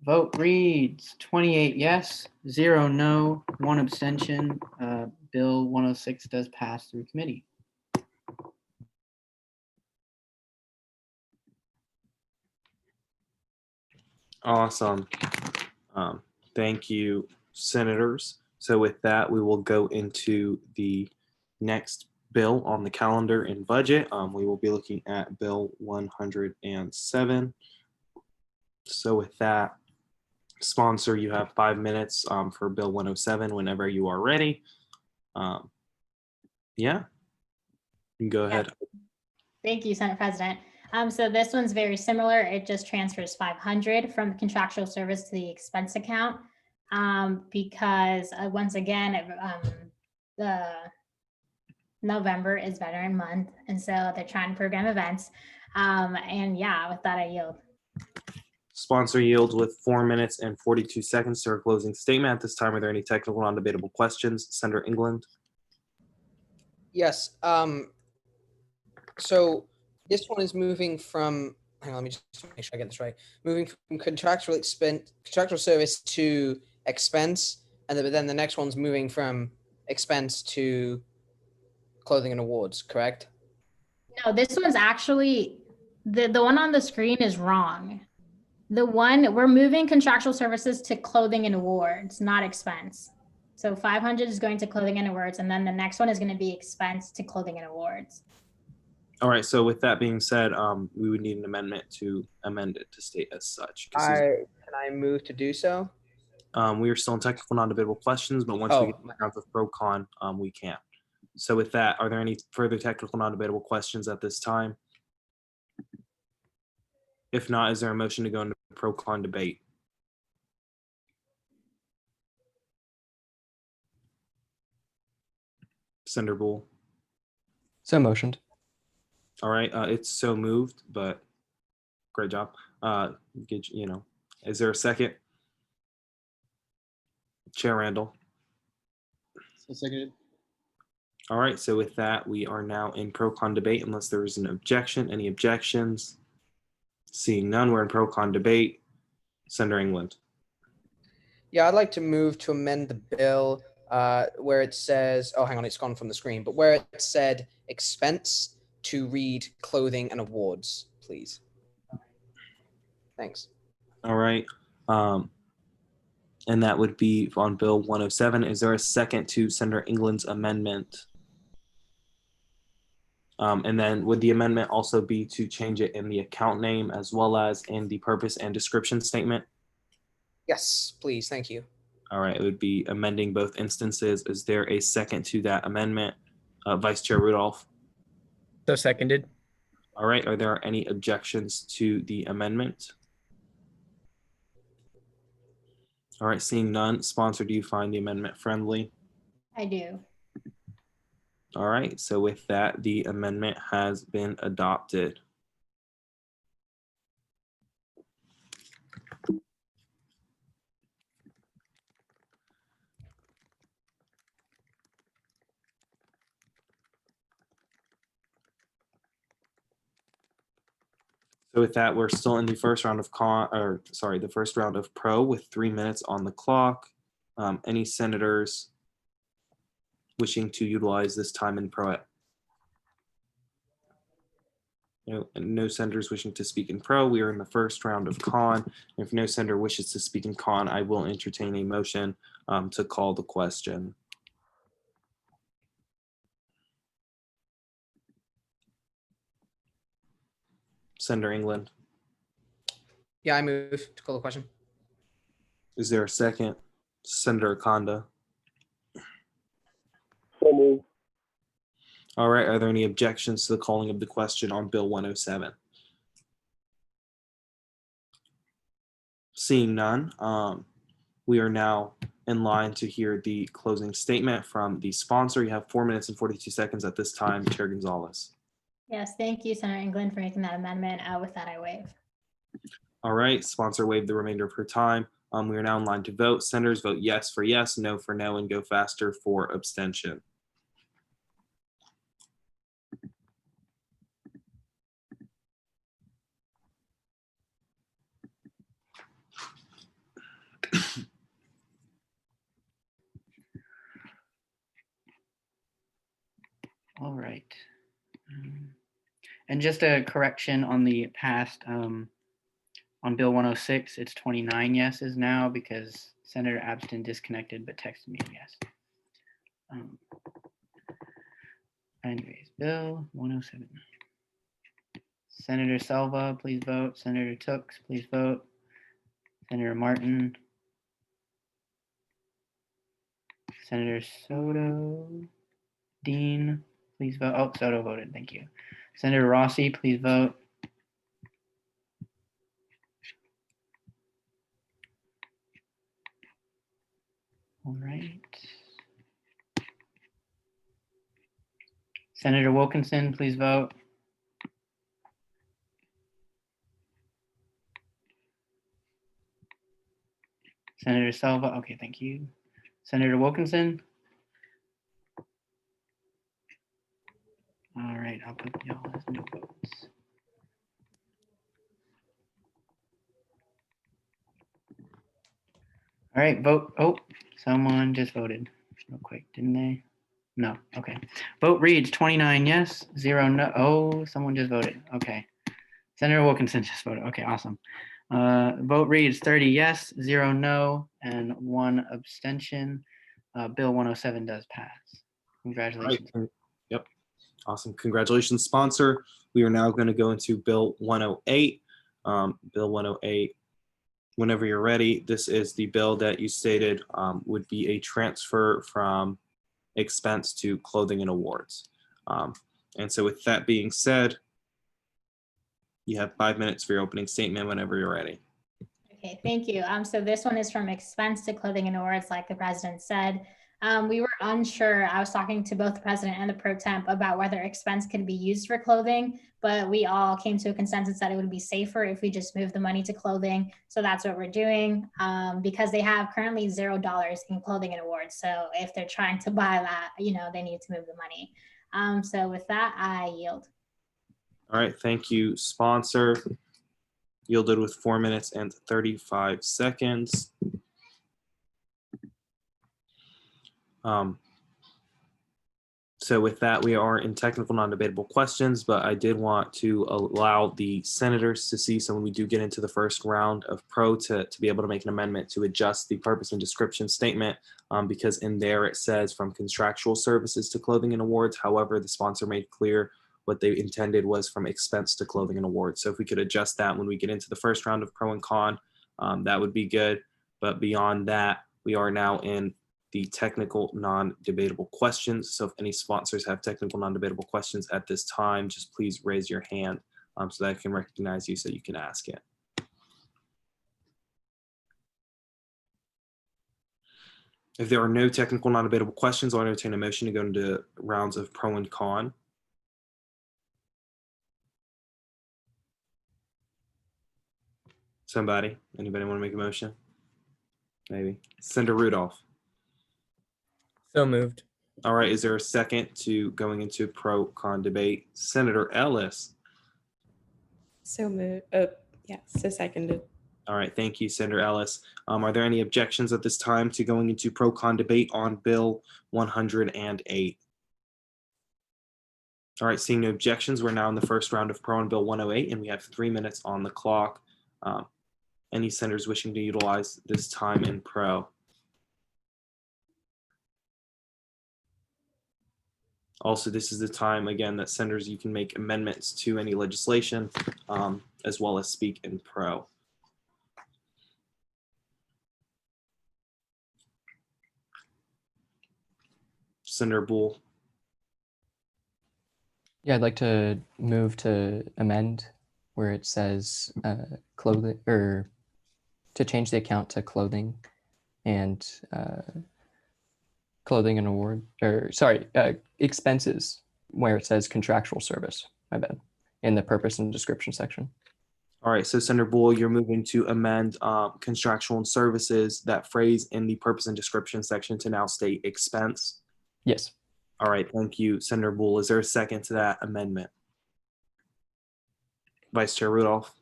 Vote reads 28 yes, 0 no, 1 abstention. Bill 106 does pass through committee. Awesome. Thank you, senators. So with that, we will go into the next bill on the calendar and budget. We will be looking at Bill 107. So with that, sponsor, you have 5 minutes for Bill 107 whenever you are ready. Yeah, you can go ahead. Thank you, Senate President. So this one's very similar. It just transfers 500 from the contractual service to the expense account because once again, the November is Veteran Month, and so they're trying to program events. And yeah, with that, I yield. Sponsor yields with 4 minutes and 42 seconds to her closing statement. At this time, are there any technical non-debatable questions? Senator England. Yes. So this one is moving from, hang on, let me just make sure I get this right. Moving from contractual service to expense, and then the next one's moving from expense to clothing and awards, correct? No, this one's actually, the one on the screen is wrong. The one, we're moving contractual services to clothing and awards, not expense. So 500 is going to clothing and awards, and then the next one is going to be expense to clothing and awards. All right, so with that being said, we would need an amendment to amend it to state as such. Can I move to do so? We are still in technical non-debatable questions, but once we get to the rounds of pro-con, we can. So with that, are there any further technical non-debatable questions at this time? If not, is there a motion to go into pro-con debate? Senator Boole. So motioned. All right, it's so moved, but great job. Is there a second? Chair Randall. So seconded. All right, so with that, we are now in pro-con debate unless there is an objection. Any objections? Seeing none, we're in pro-con debate. Senator England. Yeah, I'd like to move to amend the bill where it says, oh, hang on, it's gone from the screen, but where it said expense to read clothing and awards, please. Thanks. All right. And that would be on Bill 107. Is there a second to Senator England's amendment? And then would the amendment also be to change it in the account name as well as in the purpose and description statement? Yes, please. Thank you. All right. It would be amending both instances. Is there a second to that amendment? Vice Chair Rudolph. So seconded. All right. Are there any objections to the amendment? All right. Seeing none. Sponsor, do you find the amendment friendly? I do. All right. So with that, the amendment has been adopted. So with that, we're still in the first round of the first round of pro with 3 minutes on the clock. Any senators wishing to utilize this time in pro? No senators wishing to speak in pro. We are in the first round of con. If no senator wishes to speak in con, I will entertain a motion to call the question. Senator England. Yeah, I move to call the question. Is there a second? Senator Akonda. So moved. All right, are there any objections to the calling of the question on Bill 107? Seeing none, we are now in line to hear the closing statement from the sponsor. You have 4 minutes and 42 seconds at this time, Chair Gonzalez. Yes, thank you, Senator England, for making that amendment. With that, I waive. All right, sponsor waived the remainder of her time. We are now in line to vote. Senators vote yes for yes, no for no, and go faster for abstention. All right. And just a correction on the past, on Bill 106, it's 29 yeses now because Senator Abston disconnected but texted me yes. Anyways, Bill 107. Senator Selva, please vote. Senator Tooks, please vote. Senator Martin. Senator Soto. Dean, please vote. Oh, Soto voted. Thank you. Senator Rossi, please vote. All right. Senator Wilkinson, please vote. Senator Selva, okay, thank you. Senator Wilkinson. All right, I'll put y'all as no votes. All right, vote. Oh, someone just voted real quick, didn't they? No, okay. Vote reads 29 yes, 0 no. Oh, someone just voted. Okay. Senator Wilkinson just voted. Okay, awesome. Vote reads 30 yes, 0 no, and 1 abstention. Bill 107 does pass. Congratulations. Right. Yep. Awesome. Congratulations, sponsor. We are now going to go into Bill 108. Bill 108. Whenever you're ready, this is the bill that you stated would be a transfer from expense to clothing and awards. And so with that being said, you have 5 minutes for your opening statement whenever you're ready. Okay, thank you. So this one is from expense to clothing and awards, like the president said. We were unsure. I was talking to both the president and the pro temp about whether expense could be used for clothing, but we all came to a consensus that it would be safer if we just move the money to clothing. So that's what we're doing because they have currently $0 in clothing and awards. So if they're trying to buy that, they need to move the money. So with that, I yield. All right, thank you, sponsor. Yielded with 4 minutes and 35 seconds. So with that, we are in technical non-debatable questions, but I did want to allow the senators to see, so when we do get into the first round of pro, to be able to make an amendment to adjust the purpose and description statement, because in there it says from contractual services to clothing and awards. However, the sponsor made clear what they intended was from expense to clothing and awards. So if we could adjust that when we get into the first round of pro and con, that would be good. But beyond that, we are now in the technical non-debatable questions. So if any sponsors have technical non-debatable questions at this time, just please raise your hand so that I can recognize you so you can ask it. If there are no technical non-debatable questions, I'll entertain a motion to go into rounds of pro and con. Somebody, anybody want to make a motion? Maybe. Senator Rudolph. So moved. All right, is there a second to going into pro-con debate? Senator Ellis. So moved. Yeah, so seconded. All right, thank you, Senator Ellis. Are there any objections at this time to going into pro-con debate on Bill 108? All right, seeing no objections, we're now in the first round of pro on Bill 108, and we have 3 minutes on the clock. Any senators wishing to utilize this time in pro? Also, this is the time, again, that senators, you can make amendments to any legislation, as well as speak in pro. Senator Bull. Yeah, I'd like to move to amend where it says clothing, or to change the account to clothing and award, or sorry, expenses, where it says contractual service, my bad, in the purpose and description section. All right, so Senator Bull, you're moving to amend contractual and services, that phrase in the purpose and description section to now state expense. Yes. All right, thank you, Senator Bull. Is there a second to that amendment? Vice Chair Rudolph.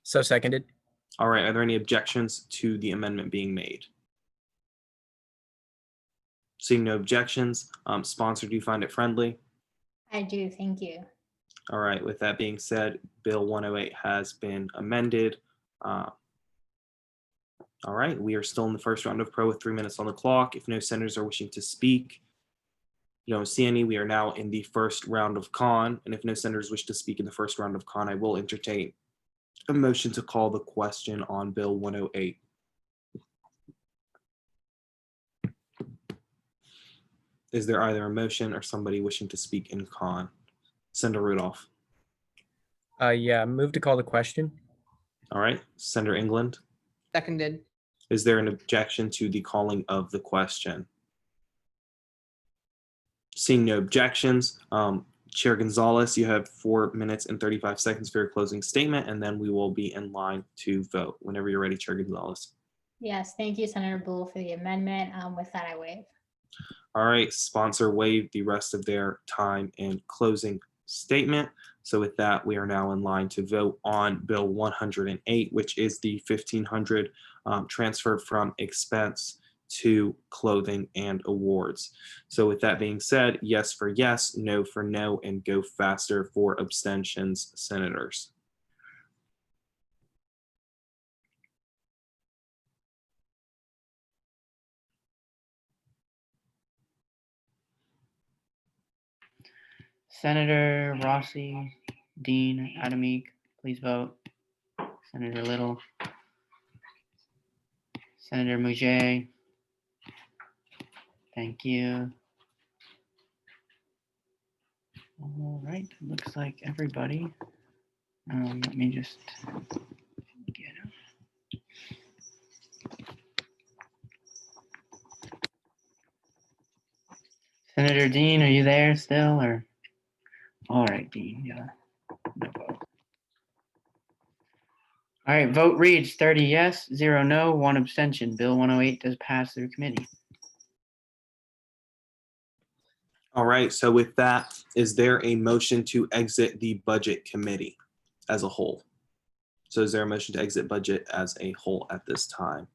So seconded. All right, are there any objections to the amendment being made? Seeing no objections, sponsor, do you find it friendly? I do, thank you. All right, with that being said, Bill 108 has been amended. All right, we are still in the first round of pro with 3 minutes on the clock. If no senators are wishing to speak, you don't see any, we are now in the first round of con. And if no senators wish to speak in the first round of con, I will entertain a motion to call the question on Bill 108. Is there either a motion or somebody wishing to speak in con? Senator Rudolph. Yeah, move to call the question. All right, Senator England. Seconded. Is there an objection to the calling of the question? Seeing no objections, Chair Gonzalez, you have 4 minutes and 35 seconds for your closing statement, and then we will be in line to vote. Whenever you're ready, Chair Gonzalez. Yes, thank you, Senator Bull, for the amendment. With that, I waive. All right, sponsor waived the rest of their time in closing statement. So with that, we are now in line to vote on Bill 108, which is the $1,500 transfer from expense to clothing and awards. So with that being said, yes for yes, no for no, and go faster for abstentions, senators. Senator Rossi, Dean, Adamik, please vote. Senator Little. Senator Mouget. Thank you. All right, looks like everybody. Let me just get it. Senator Dean, are you there still, or? All right, Dean, yeah. No vote. All right, vote reads 30 yes, 0 no, 1 abstention. Bill 108 does pass through committee. All right, so with that, is there a motion to exit the budget committee as a whole? So is there a motion to exit budget as a whole at this time?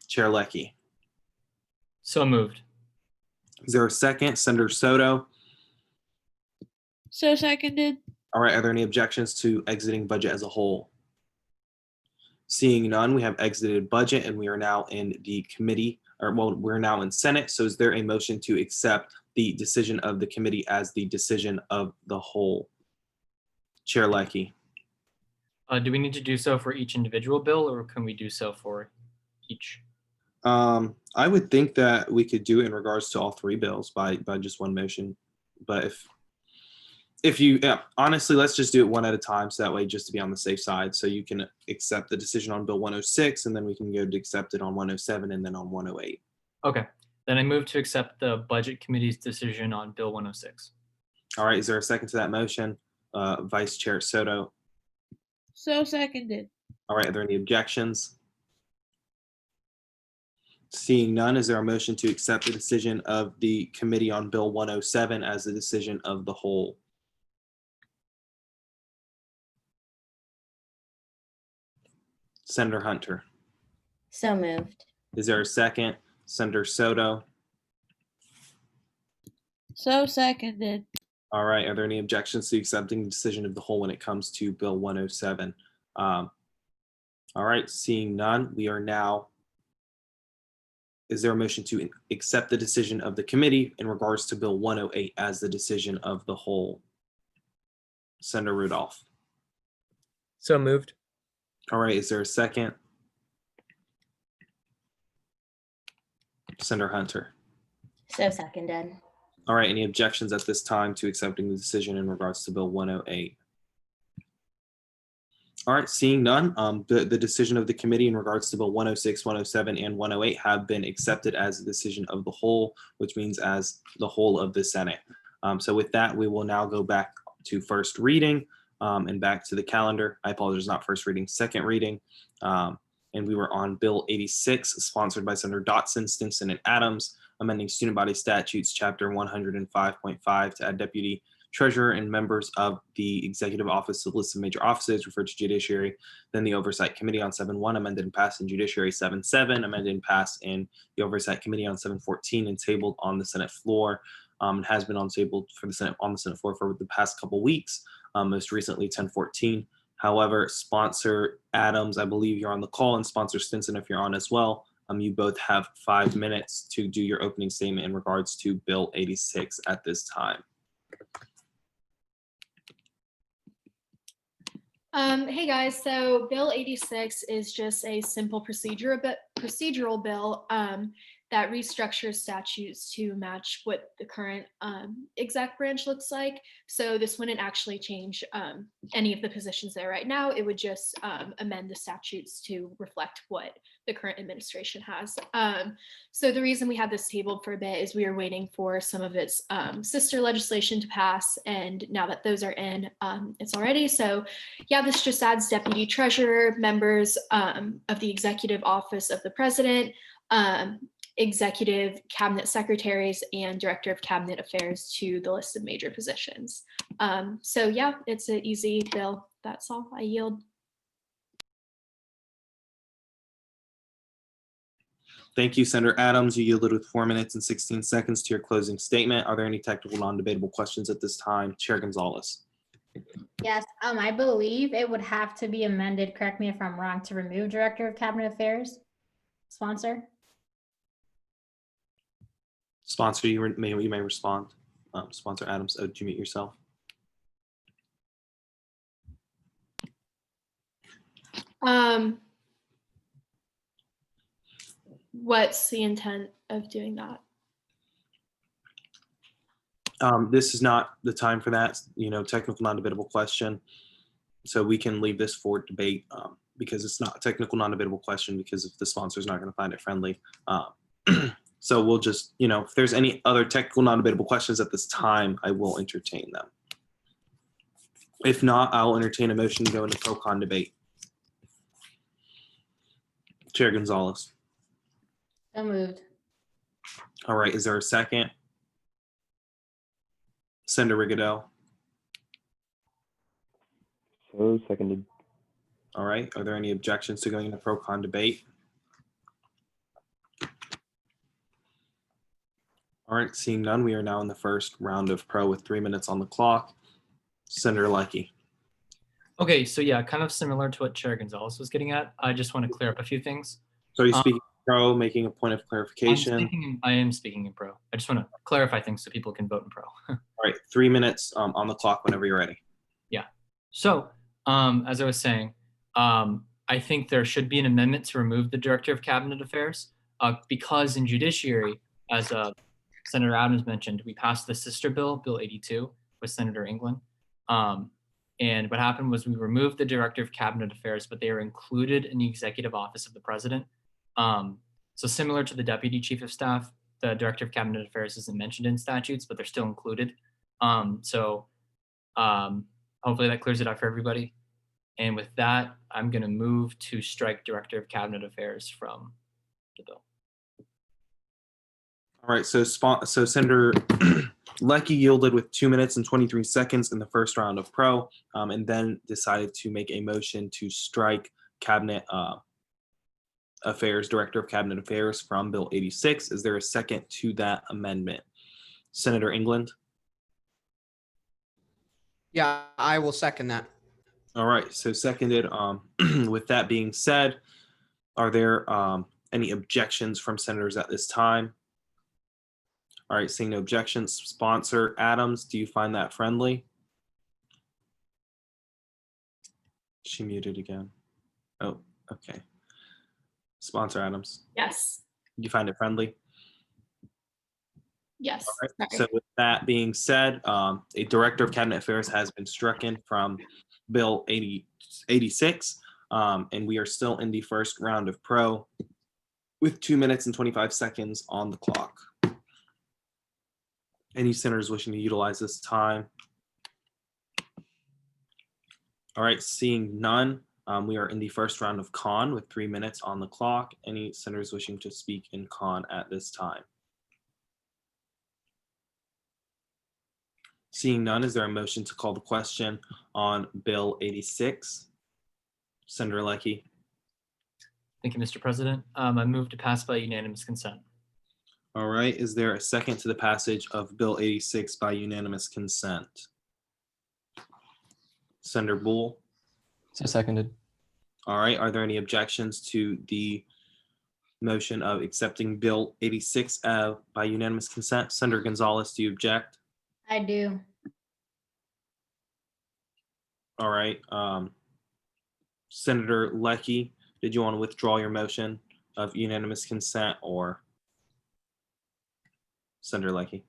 Chair Lecky. So moved. Is there a second? Senator Soto. So seconded. All right, are there any objections to exiting budget as a whole? Seeing none, we have exited budget and we are now in the committee, or well, we're now in Senate. So is there a motion to accept the decision of the committee as the decision of the whole? Chair Lecky. Do we need to do so for each individual bill, or can we do so for each? I would think that we could do it in regards to all 3 bills by just one motion. But if you, honestly, let's just do it one at a time. So that way, just to be on the safe side. So you can accept the decision on Bill 106, and then we can go to accept it on 107 and then on 108. Okay, then I move to accept the Budget Committee's decision on Bill 106. All right, is there a second to that motion? Vice Chair Soto. So seconded. All right, are there any objections? Seeing none, is there a motion to accept the decision of the committee on Bill 107 as the decision of the whole? Senator Hunter. So moved. Is there a second? Senator Soto. So seconded. All right, are there any objections to accepting the decision of the whole when it comes to Bill 107? All right, seeing none, we are now is there a motion to accept the decision of the committee in regards to Bill 108 as the decision of the whole? Senator Rudolph. So moved. All right, is there a second? Senator Hunter. So seconded. All right, any objections at this time to accepting the decision in regards to Bill 108? All right, seeing none, the decision of the committee in regards to Bill 106, 107, and 108 have been accepted as a decision of the whole, which means as the whole of the Senate. So with that, we will now go back to first reading and back to the calendar. I apologize, not first reading, second reading. And we were on Bill 86, sponsored by Senator Dotson, Stinson, and Adams, amending student body statutes, chapter 105.5 to add deputy treasurer and members of the executive office to the list of major offices referred to judiciary. Then the oversight committee on 7.1 amended and passed in judiciary 7.7, amended and passed in the oversight committee on 7.14 and tabled on the Senate floor. Has been on the Senate floor for the past couple weeks, most recently 10.14. However, sponsor Adams, I believe you're on the call, and sponsor Stinson, if you're on as well. You both have 5 minutes to do your opening statement in regards to Bill 86 at this time. Hey guys, so Bill 86 is just a simple procedural bill that restructures statutes to match what the current exec branch looks like. So this wouldn't actually change any of the positions there right now. It would just amend the statutes to reflect what the current administration has. So the reason we had this tabled for a bit is we were waiting for some of its sister legislation to pass, and now that those are in, it's already. So yeah, this just adds deputy treasurer, members of the executive office of the president, executive cabinet secretaries, and director of cabinet affairs to the list of major positions. So yeah, it's an easy bill. That's all. I yield. Thank you, Senator Adams. You yielded with 4 minutes and 16 seconds to your closing statement. Are there any technical non-debatable questions at this time? Chair Gonzalez. Yes, I believe it would have to be amended, correct me if I'm wrong, to remove Director of Cabinet Affairs. Sponsor? Sponsor, you may respond. Sponsor Adams, did you mute yourself? What's the intent of doing that? This is not the time for that, technical non-debatable question. So we can leave this for debate because it's not a technical non-debatable question because if the sponsor is not going to find it friendly. So we'll just, if there's any other technical non-debatable questions at this time, I will entertain them. If not, I'll entertain a motion to go into pro-con debate. Chair Gonzalez. So moved. All right, is there a second? Senator Rigaudel. So seconded. All right, are there any objections to going into pro-con debate? All right, seeing none, we are now in the first round of pro with 3 minutes on the clock. Senator Leckie. Okay, so yeah, kind of similar to what Chair Gonzalez was getting at. I just want to clear up a few things. So you speaking pro, making a point of clarification? I am speaking in pro. I just want to clarify things so people can vote in pro. All right, 3 minutes on the clock whenever you're ready. Yeah. So as I was saying, I think there should be an amendment to remove the Director of Cabinet Affairs because in judiciary, as Senator Adams mentioned, we passed the sister bill, Bill 82, with Senator England. And what happened was we removed the Director of Cabinet Affairs, but they are included in the executive office of the president. So similar to the Deputy Chief of Staff, the Director of Cabinet Affairs isn't mentioned in statutes, but they're still included. So hopefully that clears it up for everybody. And with that, I'm going to move to strike Director of Cabinet Affairs from the bill. All right, so Senator Leckie yielded with 2 minutes and 23 seconds in the first round of pro, and then decided to make a motion to strike Cabinet Affairs, Director of Cabinet Affairs from Bill 86. Is there a second to that amendment? Senator England? Yeah, I will second that. All right, so seconded. With that being said, are there Any objections from senators at this time? All right, seeing no objections, sponsor Adams, do you find that friendly? She muted again. Oh, okay. Sponsor Adams, Yes. you find it friendly? Yes. All right. Sorry. So with that being said, a Director of Cabinet Affairs has been stricken from Bill 86, and we are still in the first round of pro with 2 minutes and 25 seconds on the clock. Any senators wishing to utilize this time? All right, seeing none, we are in the first round of con with 3 minutes on the clock. Any senators wishing to speak in con at this time? Seeing none, is there a motion to call the question on Bill 86? Senator Lecky. Thank you, Mr. President. I move to pass by unanimous consent. All right, is there a second to the passage of Bill 86 by unanimous consent? Senator Bull. So seconded. All right, are there any objections to the motion of accepting Bill 86 by unanimous consent? Senator Gonzalez, do you object? I do. All right. Senator Lecky, did you want to withdraw your motion of unanimous consent, or Senator Lecky?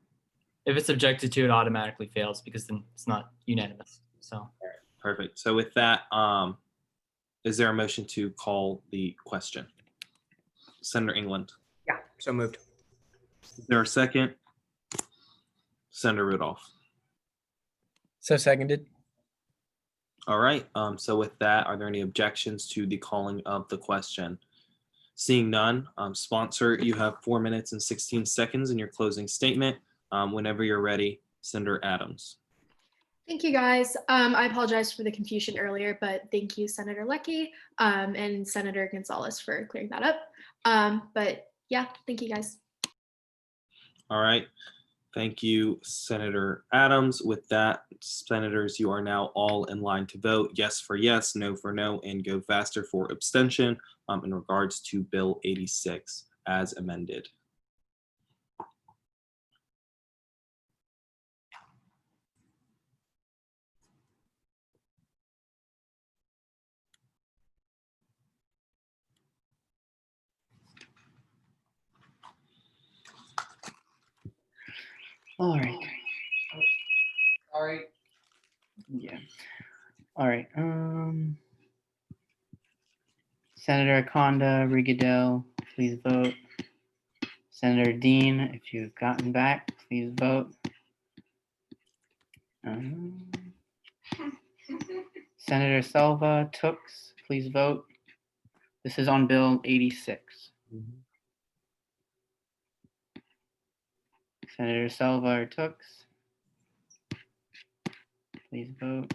If it's objected to, it automatically fails because then it's not unanimous. So Perfect. So with that, is there a motion to call the question? Senator England. Yeah, so moved. Is there a second? Senator Rudolph. So seconded. All right. So with that, are there any objections to the calling of the question? Seeing none, sponsor, you have 4 minutes and 16 seconds in your closing statement. Whenever you're ready, Senator Adams. Thank you, guys. I apologize for the confusion earlier, but thank you, Senator Lecky, and Senator Gonzalez for clearing that up. But yeah, thank you, guys. All right. Thank you, Senator Adams. With that, senators, you are now all in line to vote. Yes for yes, no for no, and go faster for abstention in regards to Bill 86 as amended. All right. All right. Yeah. All right. Senator Akonda, Rigadell, please vote. Senator Dean, if you've gotten back, please vote. Senator Selva, Tooks, please vote. This is on Bill 86. Senator Selva or Tooks, please vote.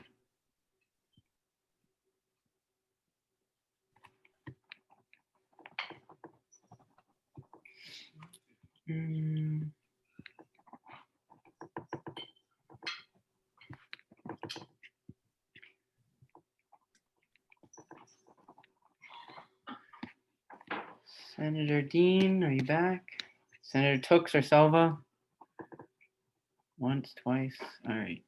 Senator Dean, are you back? Senator Tooks or Selva? Once, twice, all right.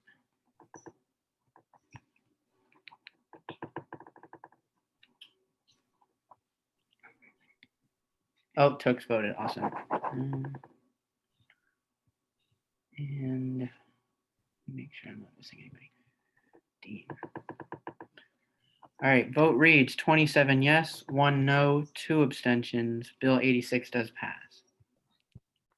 Oh, Tooks voted, awesome. And make sure I'm not missing anybody. Dean. All right, vote reads 27 yes, 1 no, 2 abstentions. Bill 86 does pass.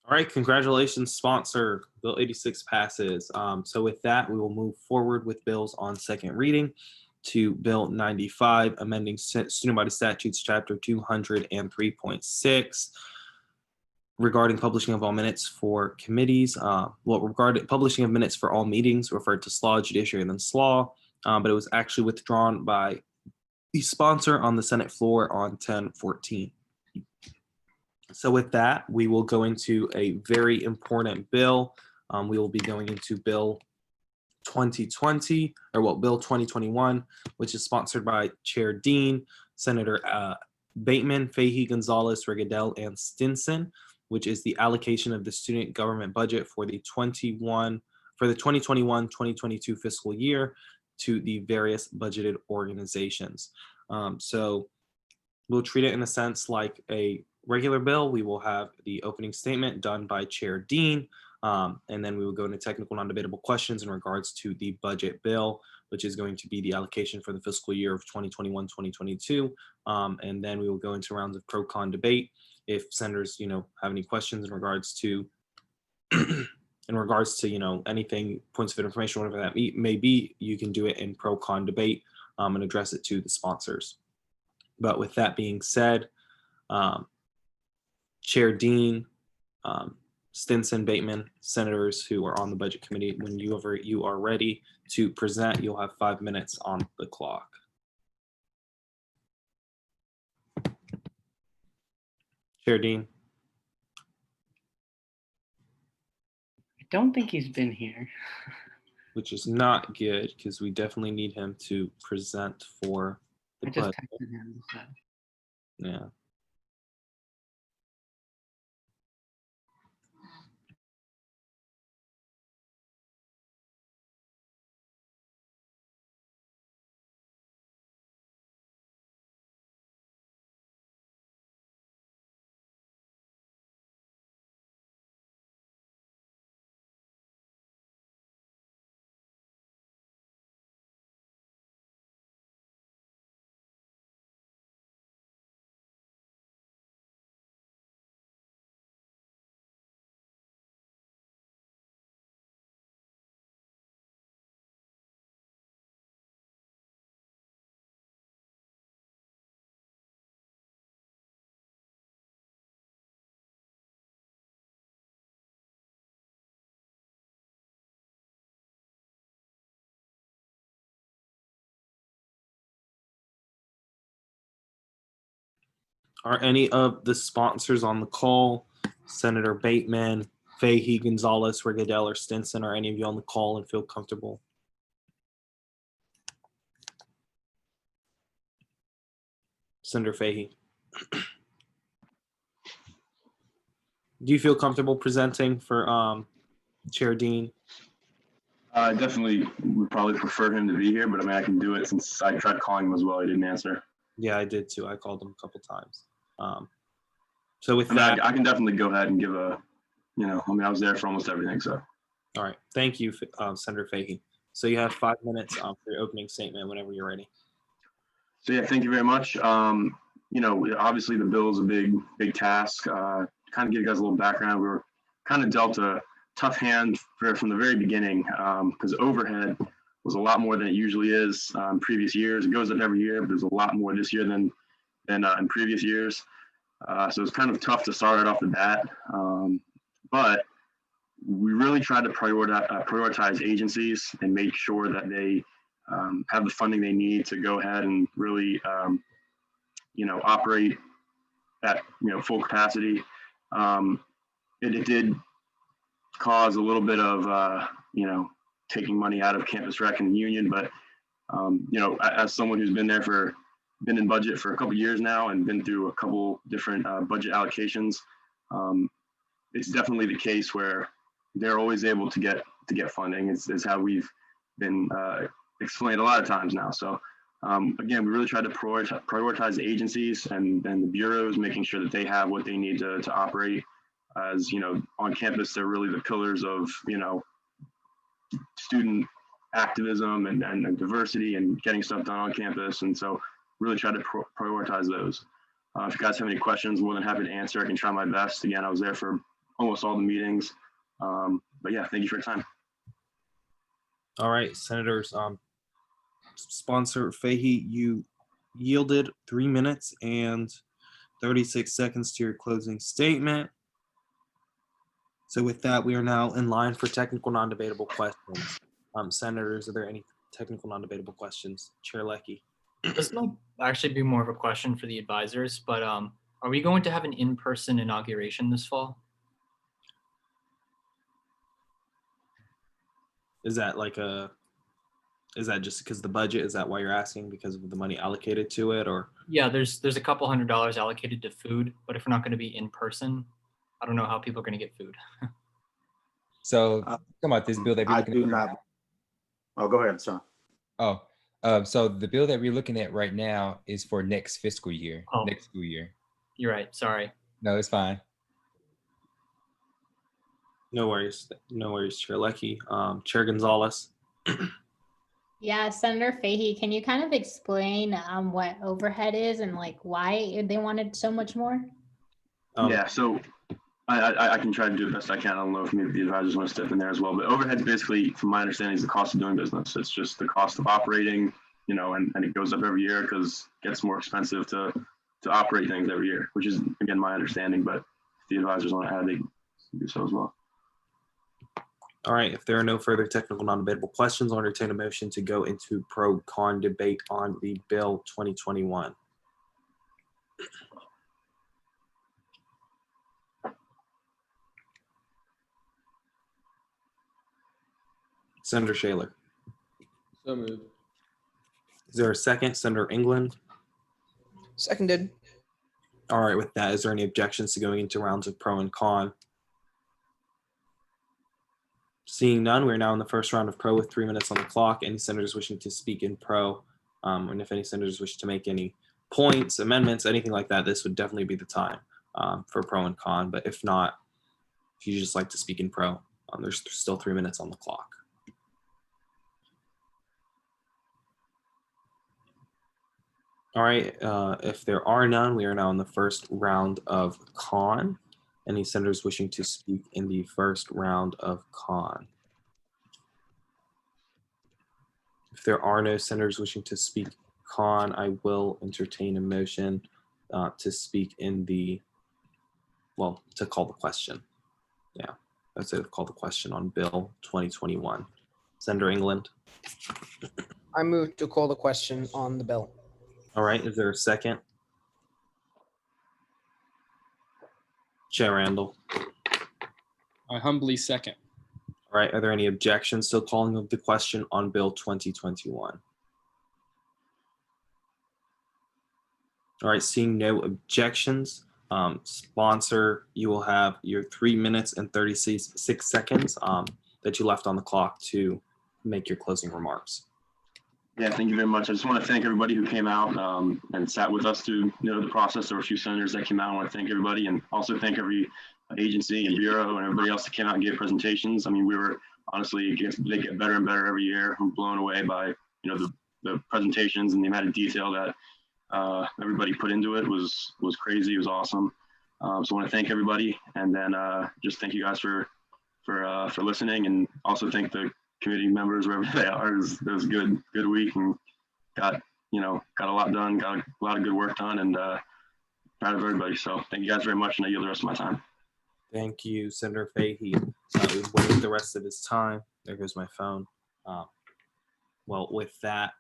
All right, congratulations, sponsor. Bill 86 passes. So with that, we will move forward with bills on second reading to Bill 95, amending Student Body Statutes, Chapter 203.6, regarding publishing of all minutes for committees. Regarding publishing of minutes for all meetings, referred to SLAW, Judiciary, and then SLAW, but it was actually withdrawn by the sponsor on the Senate floor on 10/14. So with that, we will go into a very important bill. We will be going into Bill 2021, which is sponsored by Chair Dean, Senator Bateman, Fahey, Gonzalez, Rigadel, and Stinson, which is the allocation of the student government budget for the 2021-2022 fiscal year to the various budgeted organizations. So we'll treat it in a sense like a regular bill. We will have the opening statement done by Chair Dean, and then we will go into technical non-debatable questions in regards to the budget bill, which is going to be the allocation for the fiscal year of 2021-2022. And then we will go into rounds of pro-con debate. If senators, have any questions in regards to anything, points of information, whatever that may be, you can do it in pro-con debate and address it to the sponsors. But with that being said, Chair Dean, Stinson, Bateman, senators who are on the budget committee, when you are ready to present, you'll have 5 minutes on the clock. Chair Dean. I don't think he's been here. Which is not good because we definitely need him to present for the I just budget. texted him. So. Yeah. Are any of the sponsors on the call, Senator Bateman, Fahey, Gonzalez, Rigadel, or Stinson, are any of you on the call and feel comfortable? Senator Fahey. Do you feel comfortable presenting for Chair Dean? Definitely would probably prefer him to be here, but I mean, I can do it since I tried calling him as well. He didn't answer. Yeah, I did too. I called him a couple times. So with I mean, that, I can definitely go ahead and give I was there for almost everything. So. All right. Thank you, Senator Fahey. So you have 5 minutes for your opening statement whenever you're ready. So yeah, thank you very much. Obviously the bill is a big task. Kind of give you guys a little background. We were kind of dealt a tough hand from the very beginning because overhead was a lot more than it usually is in previous years. It goes up every year, but there's a lot more this year than in previous years. So it's kind of tough to start it off the bat. But we really tried to prioritize agencies and make sure that they have the funding they need to go ahead and really, operate at, full capacity. It did cause a little bit of, taking money out of Campus Rec and the union, but, as someone who's been in budget for a couple of years now and been through a couple different budget allocations, it's definitely the case where they're always able to get funding. Is how we've been explained a lot of times now. So again, we really try to prioritize agencies and the bureaus, making sure that they have what they need to operate. As on campus, they're really the pillars of student activism and diversity and getting stuff done on campus. And so really try to prioritize those. If you guys have any questions, more than happy to answer. I can try my best. Again, I was there for almost all the meetings. But yeah, thank you for your time. All right, Senators. Sponsor Fahey, you yielded 3 minutes and 36 seconds to your closing statement. So with that, we are now in line for technical non-debatable questions. Senators, are there any technical non-debatable questions? Chair Leckie. This might actually be more of a question for the advisors, but are we going to have an in-person inauguration this fall? Is that like Is that just because of the budget? Is that why you're asking, because of the money allocated to it, or? Yeah, there's a couple $100 allocated to food, but if we're not going to be in person, I don't know how people are going to get food. So talking about this bill that we're I looking do at right not. now. Oh, go ahead, Sean. Oh, so the bill that we're looking at right now is for next fiscal year, Oh. next school year. You're right. Sorry. No, it's fine. No worries. No worries, Chair Lecky. Chair Gonzalez. Yeah, Senator Fahey, can you kind of explain what overhead is and like why they wanted so much more? Yeah, so I can try to do the best I can. I don't know if maybe the advisors want to step in there as well, but overhead basically, from my understanding, is the cost of doing business. It's just the cost of operating, you know, and it goes up every year because it gets more expensive to operate things every year, which is, again, my understanding, but if the advisors want to add, they can do so as well. All right, if there are no further technical non-debatable questions, I'll entertain a motion to go into pro-con debate on the bill 2021. Senator Shaler. So moved. Is there a second? Senator England? Seconded. All right, with that, is there any objections to going into rounds of pro and con? Seeing none, we're now in the first round of pro with 3 minutes on the clock. Any senators wishing to speak in pro, and if any senators wish to make any points, amendments, anything like that, this would definitely be the time for pro and con. But if not, if you just like to speak in pro, there's still 3 minutes on the clock. All right, if there are none, we are now in the first round of con. Any senators wishing to speak in the first round of con? If there are no senators wishing to speak con, I will entertain a motion to speak in the, well, to call the question. Yeah, I'd say to call the question on Bill 2021. Senator England. I move to call the question on the bill. All right, is there a second? Chair Randall. I humbly second. All right, are there any objections to calling of the question on Bill 2021? All right, seeing no objections, sponsor, you will have your 3 minutes and 36 seconds that you left on the clock to make your closing remarks. Yeah, thank you very much. I just want to thank everybody who came out and sat with us through the process. There were a few senators that came out. I want to thank everybody, and also thank every agency and bureau and everybody else that came out and gave presentations. I mean, we were honestly, they get better and better every year. I'm blown away by the presentations and the amount of detail that everybody put into it was crazy. It was awesome. So I want to thank everybody, and then just thank you guys for listening, and also thank the committee members wherever they are. It was a good week, and got a lot done, got a lot of good work done, and proud of everybody. So thank you guys very much, and I yield the rest of my time. Thank you, Senator Fahey. We've waived the rest of his time. There goes my phone. Well, with that,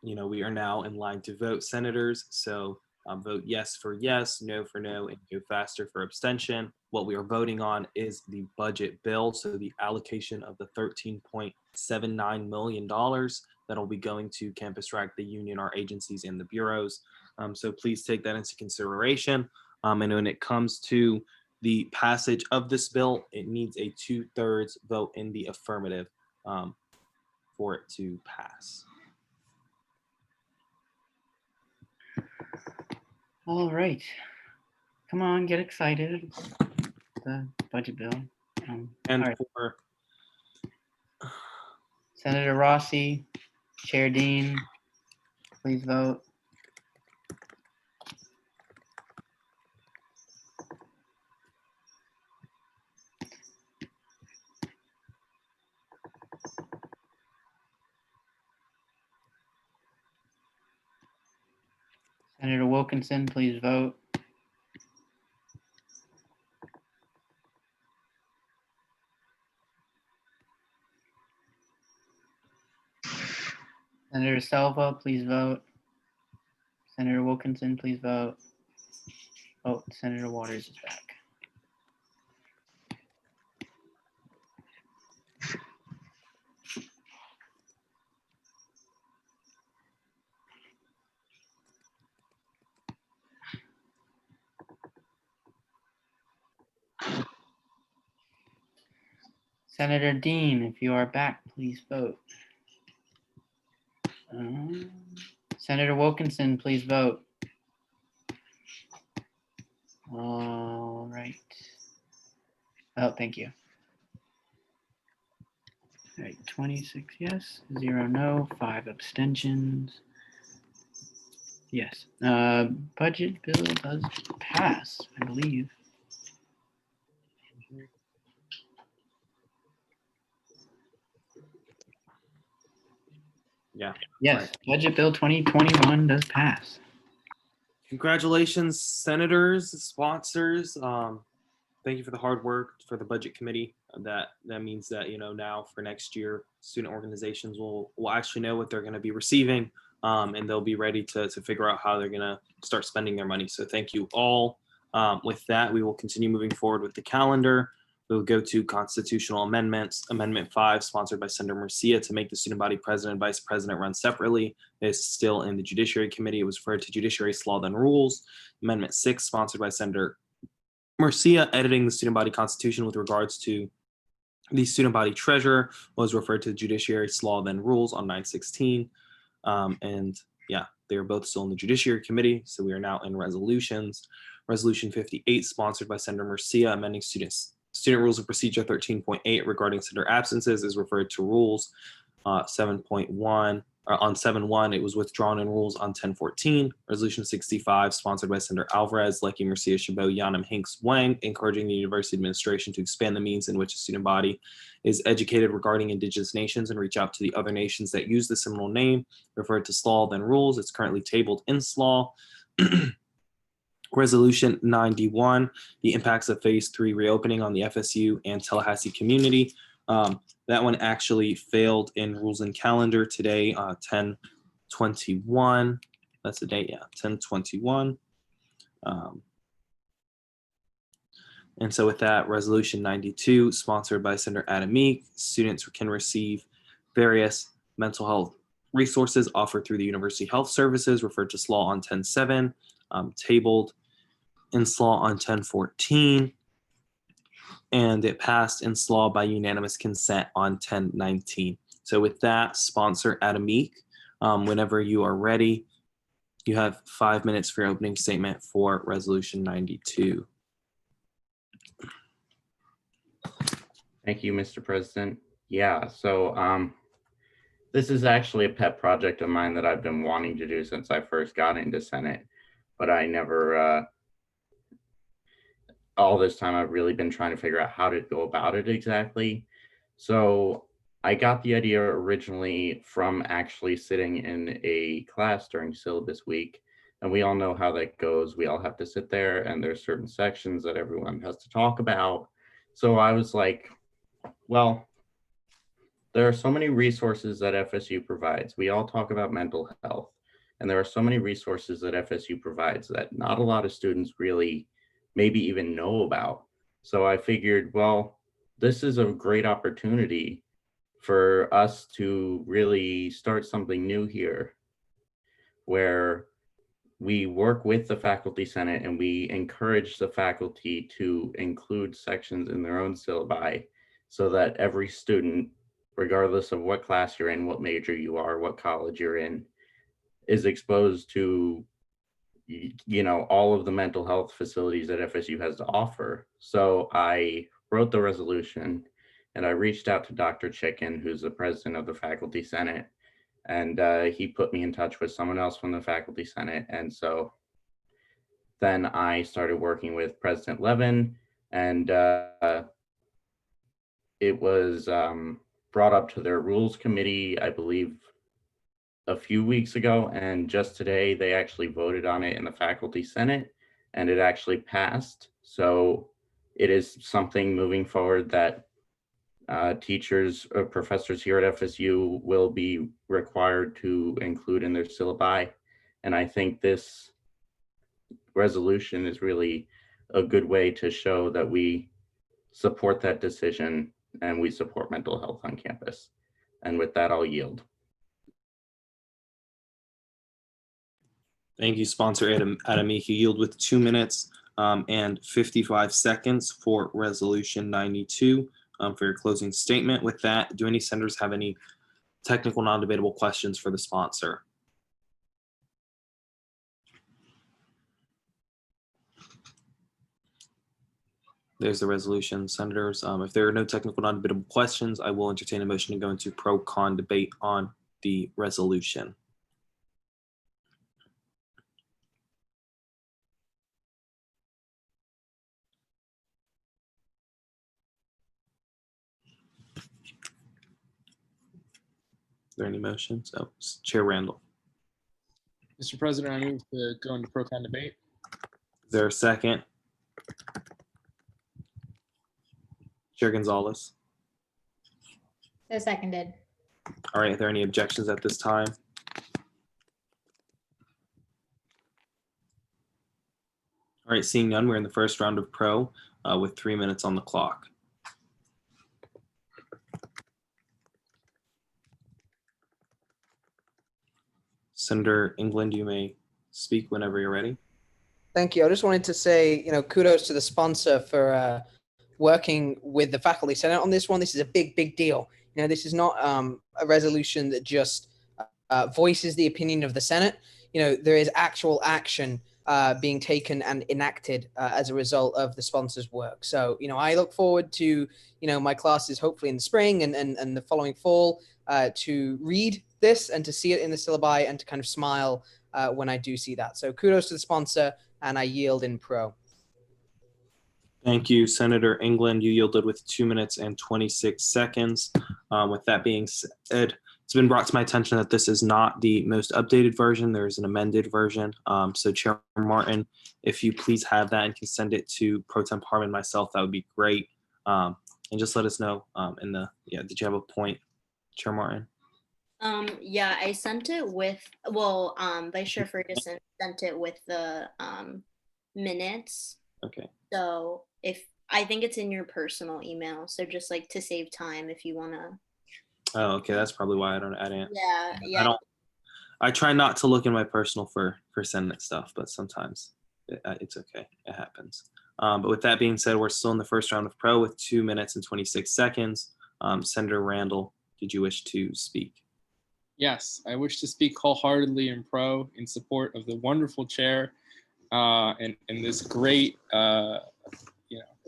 we are now in line to vote, senators. So vote yes for yes, no for no, and go faster for abstention. What we are voting on is the budget bill. So the allocation of the $13.79 million that will be going to Campus Rec, the union, our agencies, and the bureaus. So please take that into consideration. And when it comes to the passage of this bill, it needs a 2/3 vote in the affirmative for it to pass. All right. Come on, get excited. The budget bill. And all right. for Senator Rossi, Chair Dean, please vote. Senator Wilkinson, please vote. Senator Selva, please vote. Senator Wilkinson, please vote. Oh, Senator Waters is back. Senator Dean, if you are back, please vote. Senator Wilkinson, please vote. All right. Oh, thank you. All right, 26 yes, 0 no, 5 abstentions. Yes, budget bill does pass, I believe. Yeah. Yes, right. budget bill 2021 does pass. Congratulations, senators, sponsors. Thank you for the hard work for the budget committee. That means that, you know, now for next year, student organizations will actually know what they're going to be receiving, and they'll be ready to figure out how they're going to start spending their money. So thank you all. With that, we will continue moving forward with the calendar. We'll go to constitutional amendments. Amendment 5, sponsored by Senator Murcia, to make the student body president and vice president run separately. It's still in the Judiciary Committee. It was referred to Judiciary Law then Rules. Amendment 6, sponsored by Senator Murcia, editing the student body constitution with regards to the student body treasurer, was referred to Judiciary Law then Rules on 9/16. And yeah, they are both still in the Judiciary Committee. So we are now in resolutions. Resolution 58, sponsored by Senator Murcia, amending Student Rules of Procedure 13.8 regarding senator absences, is referred to Rules 7.1. On 7.1, it was withdrawn in Rules on 10.14. Resolution 65, sponsored by Senator Alvarez, Lecky, Murcia, Chabot, Yanam, Hinks, Wang, encouraging the university administration to expand the means in which a student body is educated regarding Indigenous nations and reach out to the other nations that use the Seminole name, referred to SLAW then Rules. It's currently tabled in SLAW. Resolution 91, the impacts of Phase 3 reopening on the FSU and Tallahassee community. That one actually failed in Rules and Calendar today, 10/21. That's the date, yeah, 10/21. And so with that, Resolution 92, sponsored by Senator Adam Meek, students can receive various mental health resources offered through the University Health Services, referred to SLAW on 10/7, tabled in SLAW on 10/14. And it passed in SLAW by unanimous consent on 10/19. So with that, sponsor Adam Meek, whenever you are ready, you have 5 minutes for your opening statement for Resolution 92. Thank you, Mr. President. Yeah, so this is actually a pet project of mine that I've been wanting to do since I first got into Senate, but I never, all this time I've really been trying to figure out how to go about it exactly. So I got the idea originally from actually sitting in a class during syllabus week, and we all know how that goes. We all have to sit there and there's certain sections that everyone has to talk about. So I was like, well, there are so many resources that FSU provides. We all talk about mental health, and there are so many resources that FSU provides that not a lot of students really maybe even know about. So I figured, well, this is a great opportunity for us to really start something new here, where we work with the faculty senate and we encourage the faculty to include sections in their own syllabi so that every student, regardless of what class you're in, what major you are, what college you're in, is exposed to, you know, all of the mental health facilities that FSU has to offer. So I wrote the resolution and I reached out to Dr. Chicken, who's the president of the faculty senate, and he put me in touch with someone else from the faculty senate. And so then I started working with President Levin, and it was brought up to their rules committee, I believe, a few weeks ago, and just today they actually voted on it in the faculty senate and it actually passed. So it is something moving forward that teachers or professors here at FSU will be required to include in their syllabi. And I think this resolution is really a good way to show that we support that decision and we support mental health on campus. And with that, I'll yield. Thank you, sponsor Adam Meek. You yield with 2 minutes and 55 seconds for Resolution 92. for your closing statement. With that, do any senators have any technical non-debatable questions for the sponsor? There's the resolution, senators. If there are no technical non-debatable questions, I will entertain a motion to go into pro-con debate on the resolution. Are there any motions? Oh, Chair Randall. Mr. President, I move to go into pro-con debate. Is there a second? Chair Gonzalez. So seconded. All right, are there any objections at this time? All right, seeing none, we're in the first round of pro with 3 minutes on the clock. Senator England, you may speak whenever you're ready. Thank you. I just wanted to say, kudos to the sponsor for working with the faculty senate on this one. This is a big, big deal. This is not a resolution that just voices the opinion of the Senate. There is actual action being taken and enacted as a result of the sponsor's work. So, I look forward to, my classes hopefully in the spring and the following fall to read this and to see it in the syllabi and to kind of smile when I do see that. So kudos to the sponsor, and I yield in pro. Thank you, Senator England. You yielded with 2 minutes and 26 seconds. With that being said, it's been brought to my attention that this is not the most updated version. There is an amended version. So Chair Martin, if you please have that and can send it to Pro Temp Harmon, myself, that would be great. And just let us know did you have a point, Chair Martin? Yeah, I sent it with, Vice Chair Ferguson sent it with the minutes. Okay. So I think it's in your personal email. So just like to save time, if you want to. Oh, okay. That's probably why I didn't. Yeah. I try not to look in my personal for Senate stuff, but sometimes it's okay. It happens. But with that being said, we're still in the first round of pro with 2 minutes and 26 seconds. Senator Randall, did you wish to speak? Yes, I wish to speak wholeheartedly in pro in support of the wonderful chair and this great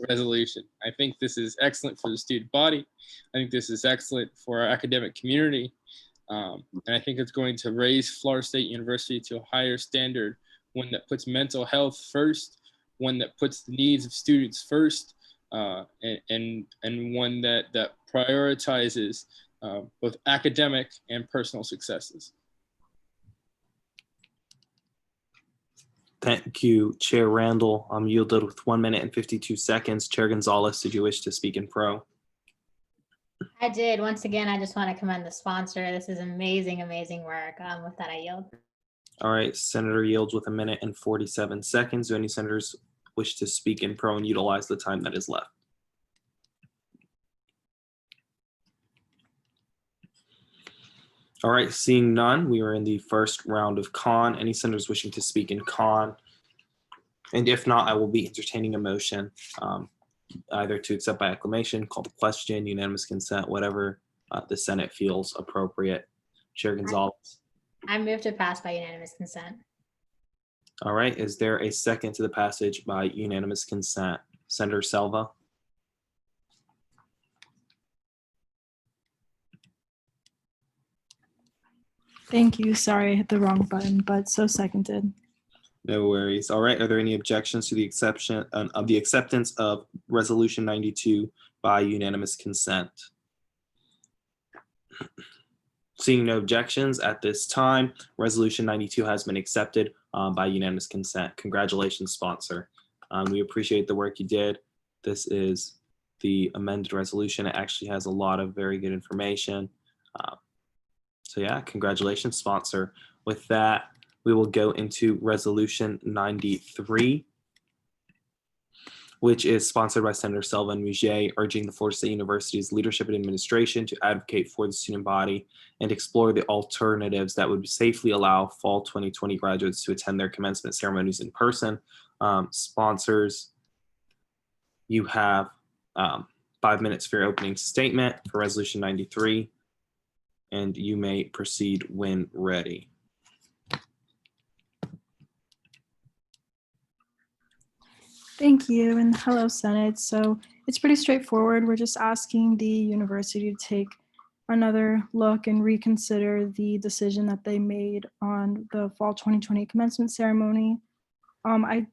resolution. I think this is excellent for the student body. I think this is excellent for our academic community. And I think it's going to raise Florida State University to a higher standard, one that puts mental health first, one that puts the needs of students first, and one that prioritizes both academic and personal successes. Thank you, Chair Randall. Yielded with 1 minute and 52 seconds. Chair Gonzalez, did you wish to speak in pro? I did. Once again, I just want to commend the sponsor. This is amazing, amazing work. With that, I yield. All right, Senator yields with 1 minute and 47 seconds. Do any senators wish to speak in pro and utilize the time that is left? All right, seeing none, we are in the first round of con. Any senators wishing to speak in con? And if not, I will be entertaining a motion either to accept by acclamation, call the question, unanimous consent, whatever the Senate feels appropriate. Chair Gonzalez. I move to pass by unanimous consent. All right, is there a second to the passage by unanimous consent? Senator Selva. Thank you. Sorry, I hit the wrong button, but so seconded. No worries. All right. Are there any objections to the exception of the acceptance of Resolution 92 by unanimous consent? Seeing no objections at this time, Resolution 92 has been accepted by unanimous consent. Congratulations, sponsor. We appreciate the work you did. This is the amended resolution. It actually has a lot of very good information. So yeah, congratulations, sponsor. With that, we will go into Resolution 93, which is sponsored by Senator Selva and Mouget, urging the Florida State University's leadership and administration to advocate for the student body and explore the alternatives that would safely allow fall 2020 graduates to attend their commencement ceremonies in person. Sponsors, you have 5 minutes for your opening statement for Resolution 93, and you may proceed when ready. Thank you, and hello, Senate. So it's pretty straightforward. We're just asking the university to take another look and reconsider the decision that they made on the fall 2020 commencement ceremony. I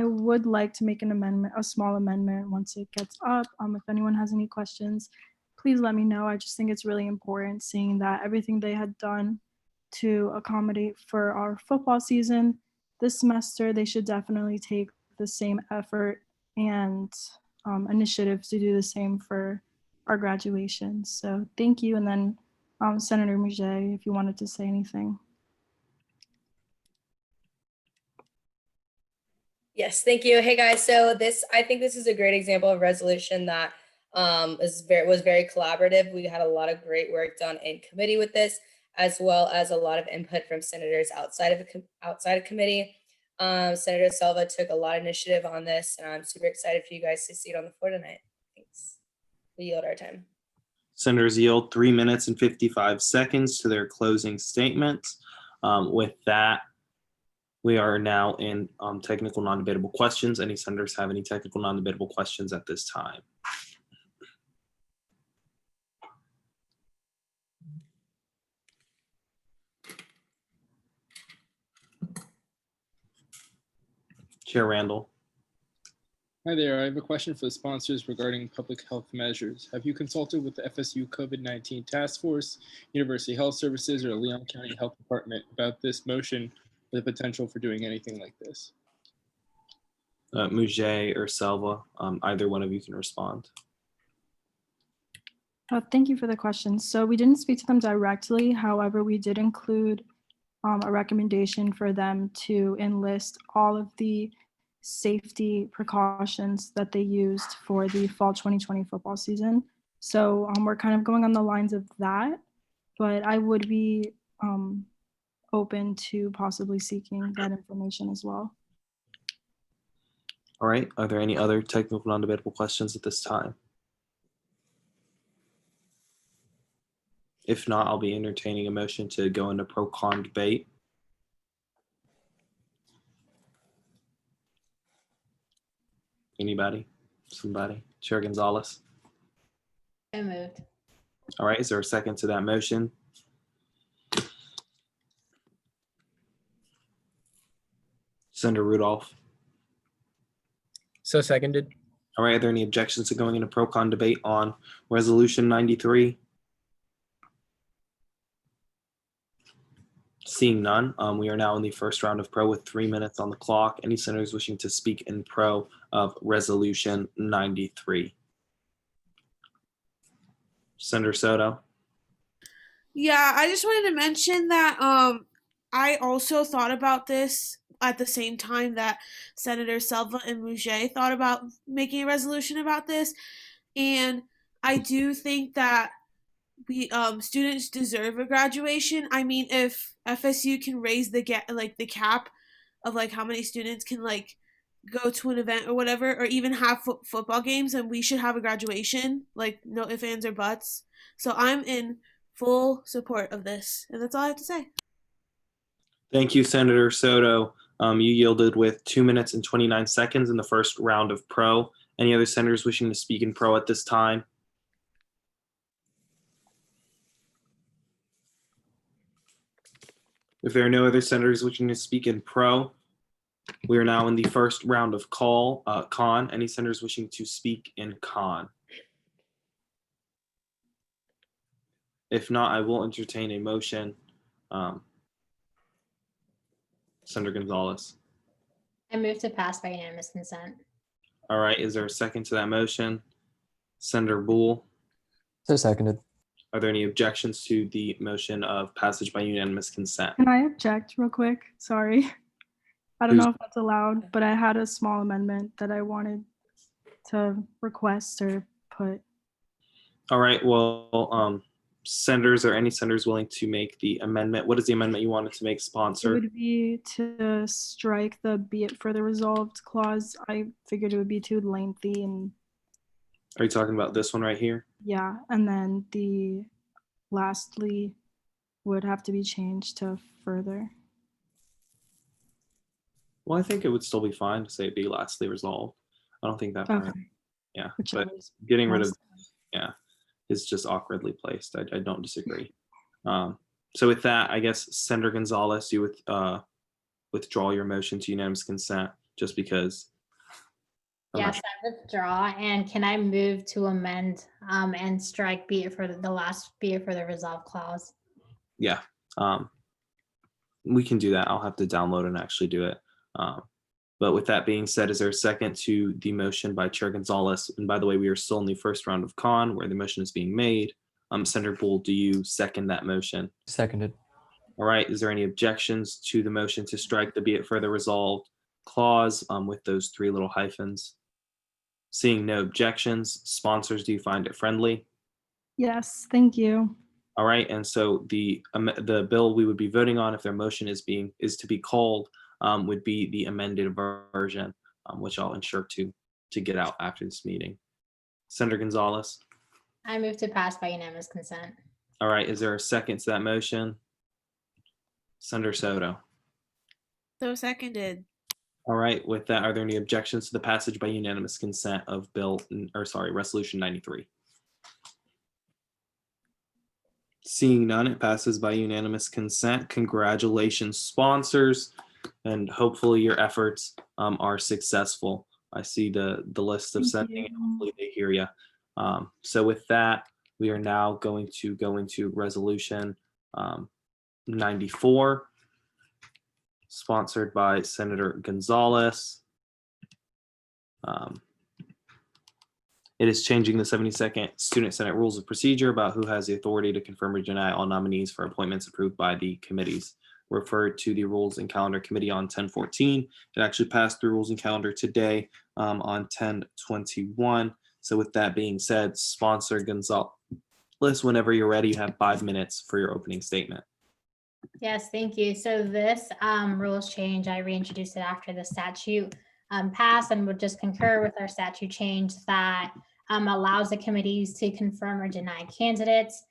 would like to make an amendment, a small amendment once it gets up. If anyone has any questions, please let me know. I just think it's really important seeing that everything they had done to accommodate for our football season this semester, they should definitely take the same effort and initiatives to do the same for our graduation. So thank you. And then Senator Mouget, if you wanted to say anything. Yes, thank you. Hey guys, so I think this is a great example of resolution that was very collaborative. We had a lot of great work done in committee with this, as well as a lot of input from senators outside of committee. Senator Selva took a lot of initiative on this, and I'm super excited for you guys to see it on the floor tonight. Thanks. We yield our time. Senators yield 3 minutes and 55 seconds to their closing statements. With that, we are now in technical non-debatable questions. Any senators have any technical non-debatable questions at this time? Chair Randall. Hi there. I have a question for the sponsors regarding public health measures. Have you consulted with the FSU COVID-19 Task Force, University Health Services, or Leon County Health Department about this motion or the potential for doing anything like this? Mouget or Selva, either one of you can respond. Thank you for the question. So we didn't speak to them directly. However, we did include a recommendation for them to enlist all of the safety precautions that they used for the fall 2020 football season. So we're kind of going on the lines of that, but I would be open to possibly seeking that information as well. All right, are there any other technical non-debatable questions at this time? If not, I'll be entertaining a motion to go into pro-con debate. Anybody? Somebody? Chair Gonzalez? So moved. All right, is there a second to that motion? Senator Rudolph? So seconded. All right, are there any objections to going into pro-con debate on Resolution 93? Seeing none, we are now in the first round of pro with 3 minutes on the clock. Any senators wishing to speak in pro of Resolution 93? Senator Soto? Yeah, I just wanted to mention that I also thought about this at the same time that Senator Selva and Mouget thought about making a resolution about this. And I do think that we students deserve a graduation. I mean, if FSU can raise the cap of like how many students can like go to an event or whatever, or even have football games, and we should have a graduation, like no ifs, ands, or buts. So I'm in full support of this, and that's all I have to say. Thank you, Senator Soto. You yielded with 2 minutes and 29 seconds in the first round of pro. Any other senators wishing to speak in pro at this time? If there are no other senators wishing to speak in pro, we are now in the first round of con. Any senators wishing to speak in con? If not, I will entertain a motion. Senator Gonzalez. I move to pass by unanimous consent. All right, is there a second to that motion? Senator Boole. So seconded. Are there any objections to the motion of passage by unanimous consent? Can I object real quick? Sorry. I don't know if that's allowed, but I had a small amendment that I wanted to request or put. All right, well, senators, are any senators willing to make the amendment? What is the amendment you wanted to make, It sponsor? would be to strike the "be it further resolved" clause. I figured it would be too lengthy and Are you talking about this one right here? Yeah, and then the lastly would have to be changed to further. Well, I think it would still be fine to say be lastly resolved. I don't think that part. Okay. Yeah, Whichever but is getting rid of most- is just awkwardly placed. I don't disagree. So with that, I guess Senator Gonzalez, you would withdraw your motion to unanimous consent just because. I'm not Yes, I withdraw. And can I move to amend and strike be it for the last be it for the resolve clause? Yeah, we can do that. I'll have to download and actually do it. But with that being said, is there a second to the motion by Chair Gonzalez? And by the way, we are still in the first round of con where the motion is being made. Senator Bull, do you second that motion? Seconded. All right, is there any objections to the motion to strike the be it further resolved clause with those three little hyphens? Seeing no objections, sponsors, do you find it friendly? Yes, thank you. All right, and so the bill we would be voting on if their motion is to be called would be the amended version, which I'll ensure to get out after this meeting. Senator Gonzalez. I move to pass by unanimous consent. All right, is there a second to that motion? Senator Soto. So seconded. All right, with that, are there any objections to the passage by unanimous consent of Resolution 93? Seeing none, it passes by unanimous consent. Congratulations, sponsors, and hopefully your efforts are successful. I see the list of sending, and hopefully they hear you. So with that, we are now going to go into Resolution 94, sponsored by Senator Gonzalez. It is changing the 72nd Student Senate Rules of Procedure about who has the authority to confirm or deny all nominees for appointments approved by the committees. Referred to the Rules and Calendar Committee on 10/14. It actually passed through Rules and Calendar today on 10/21. So with that being said, sponsor Gonzalez, whenever you're ready, you have 5 minutes for your opening statement. Yes, thank you. So this rules change, I reintroduced it after the statute passed and would just concur with our statute change that allows the committees to confirm or deny candidates.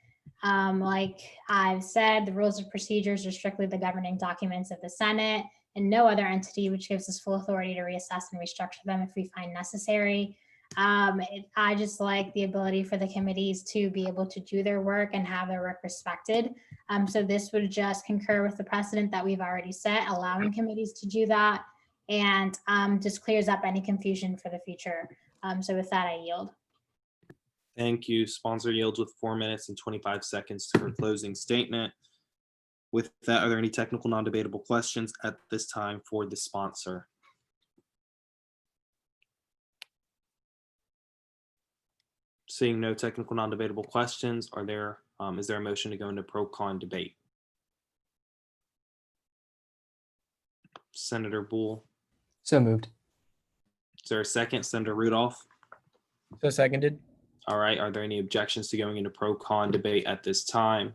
Like I've said, the rules of procedures are strictly the governing documents of the Senate and no other entity, which gives us full authority to reassess and restructure them if we find necessary. I just like the ability for the committees to be able to do their work and have their work respected. So this would just concur with the precedent that we've already set, allowing committees to do that, and just clears up any confusion for the future. So with that, I yield. Thank you. Sponsor yields with 4 minutes and 25 seconds to her closing statement. With that, are there any technical non-debatable questions at this time for the sponsor? Seeing no technical non-debatable questions, is there a motion to go into pro-con debate? Senator Bull. So moved. Is there a second? Senator Rudolph. So seconded. All right, are there any objections to going into pro-con debate at this time?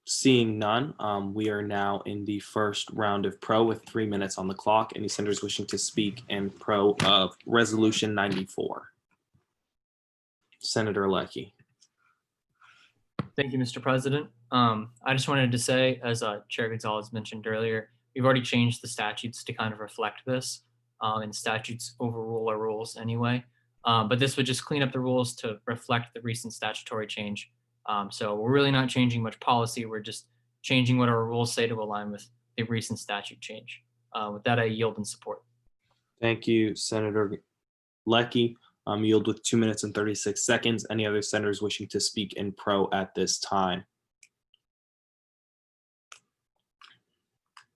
Seeing none, we are now in the first round of pro with 3 minutes on the clock. Any senators wishing to speak in pro of Resolution 94? Senator Lecky. Thank you, Mr. President. I just wanted to say, as Chair Gonzalez mentioned earlier, we've already changed the statutes to kind of reflect this, and statutes overrule our rules anyway. But this would just clean up the rules to reflect the recent statutory change. So we're really not changing much policy. We're just changing what our rules say to align with the recent statute change. With that, I yield in support. Thank you, Senator Lecky. Yield with 2 minutes and 36 seconds. Any other senators wishing to speak in pro at this time?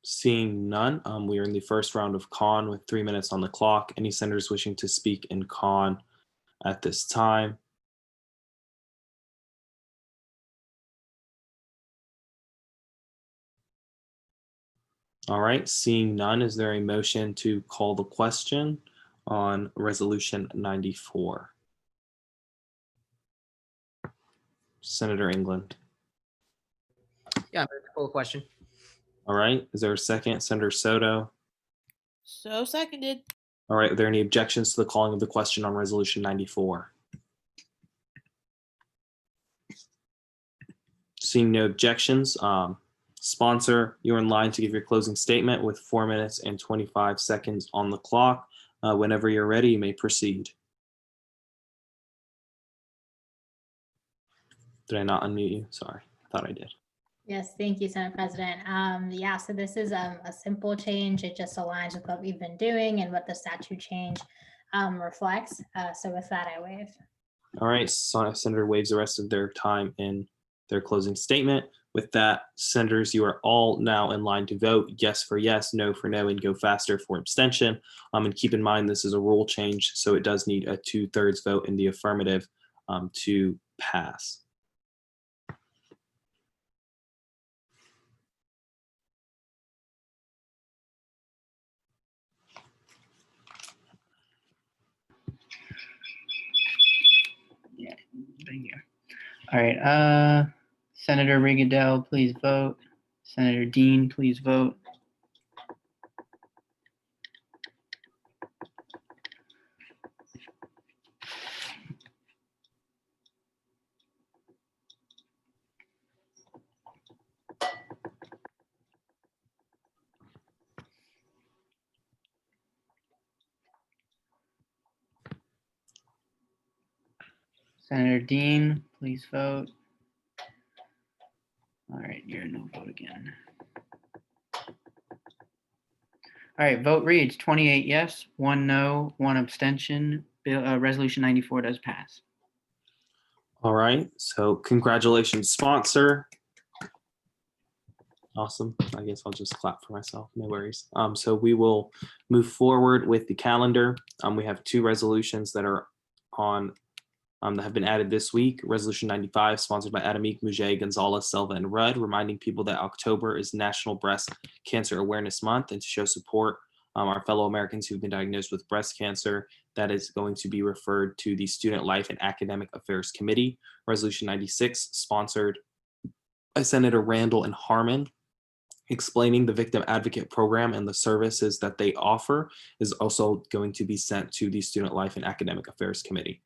Seeing none, we are in the first round of con with 3 minutes on the clock. Any senators wishing to speak in con at this time? All right, seeing none, is there a motion to call the question on Resolution 94? Senator England. Yeah, I'm ready to call the question. All right, is there a second? Senator Soto. So seconded. All right, are there any objections to the calling of the question on resolution 94? Seeing no objections, sponsor, you're in line to give your closing statement with 4 minutes and 25 seconds on the clock. Whenever you're ready, you may proceed. Did I not unmute you? Sorry, I thought I did. Yes, thank you, Senate President. Yeah, so this is a simple change. It just aligns with what we've been doing and what the statute change reflects. So with that, I waive. All right, Senator waives the rest of their time in their closing statement. With that, senators, you are all now in line to vote. Yes for yes, no for no, and go faster for abstention. And keep in mind, this is a rule change, so it does need a 2/3 vote in the affirmative to pass. Yeah, right here. All right, Senator Rigadell, please vote. Senator Dean, please vote. Senator Dean, please vote. All right, you're a no vote again. All right, vote reads 28 yes, 1 no, 1 abstention. Resolution 94 does pass. All right, so congratulations, sponsor. Awesome. I guess I'll just clap for myself. No worries. So we will move forward with the calendar. We have 2 resolutions that are on that have been added this week. Resolution 95, sponsored by Adamique, Mouget, Gonzalez, Selva, and Rudd, reminding people that October is National Breast Cancer Awareness Month, and to show support our fellow Americans who've been diagnosed with breast cancer, that is going to be referred to the Student Life and Academic Affairs Committee. Resolution 96, sponsored by Senator Randall and Harmon, explaining the Victim Advocate Program and the services that they offer, is also going to be sent to the Student Life and Academic Affairs Committee.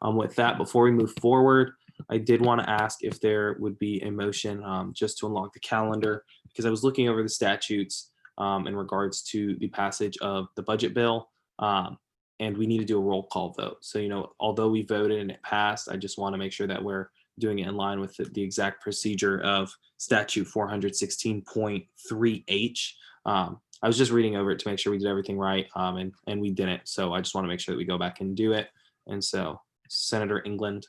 With that, before we move forward, I did want to ask if there would be a motion just to unlock the calendar, because I was looking over the statutes in regards to the passage of the budget bill, and we need to do a roll call vote. So, although we voted and it passed, I just want to make sure that we're doing it in line with the exact procedure of statute 416.3H. I was just reading over it to make sure we did everything right, and we didn't. So I just want to make sure that we go back and do it. And so, Senator England.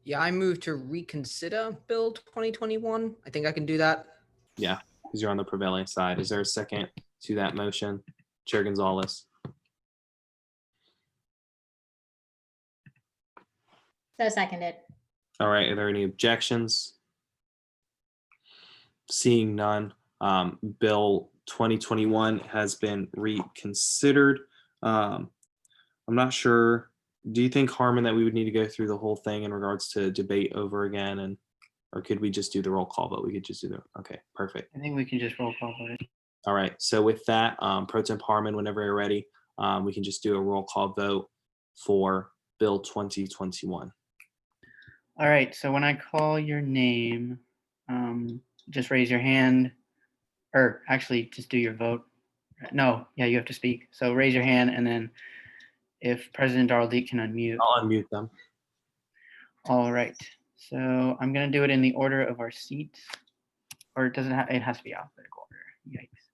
Yeah, I move to reconsider Bill 2021. I think I can do that. Yeah, because you're on the prevailing side. Is there a second to that motion? Chair Gonzalez. So seconded. All right, are there any objections? Seeing none, Bill 2021 has been reconsidered. I'm not sure. Do you think, Harmon, that we would need to go through the whole thing in regards to debate over again, or could we just do the roll call vote? We could just do okay, perfect. I think we can just roll call vote. All right, so with that, Pro Temp Harmon, whenever you're ready, we can just do a roll call vote for Bill 2021. All right, so when I call your name, just raise your hand, or actually just do your vote. No, yeah, you have to speak. So raise your hand, and then if President Darrell-Deak can unmute. I'll unmute them. All right, so I'm gonna do it in the order of our seats, or it doesn't have, it has to be alphabetical order. Yikes.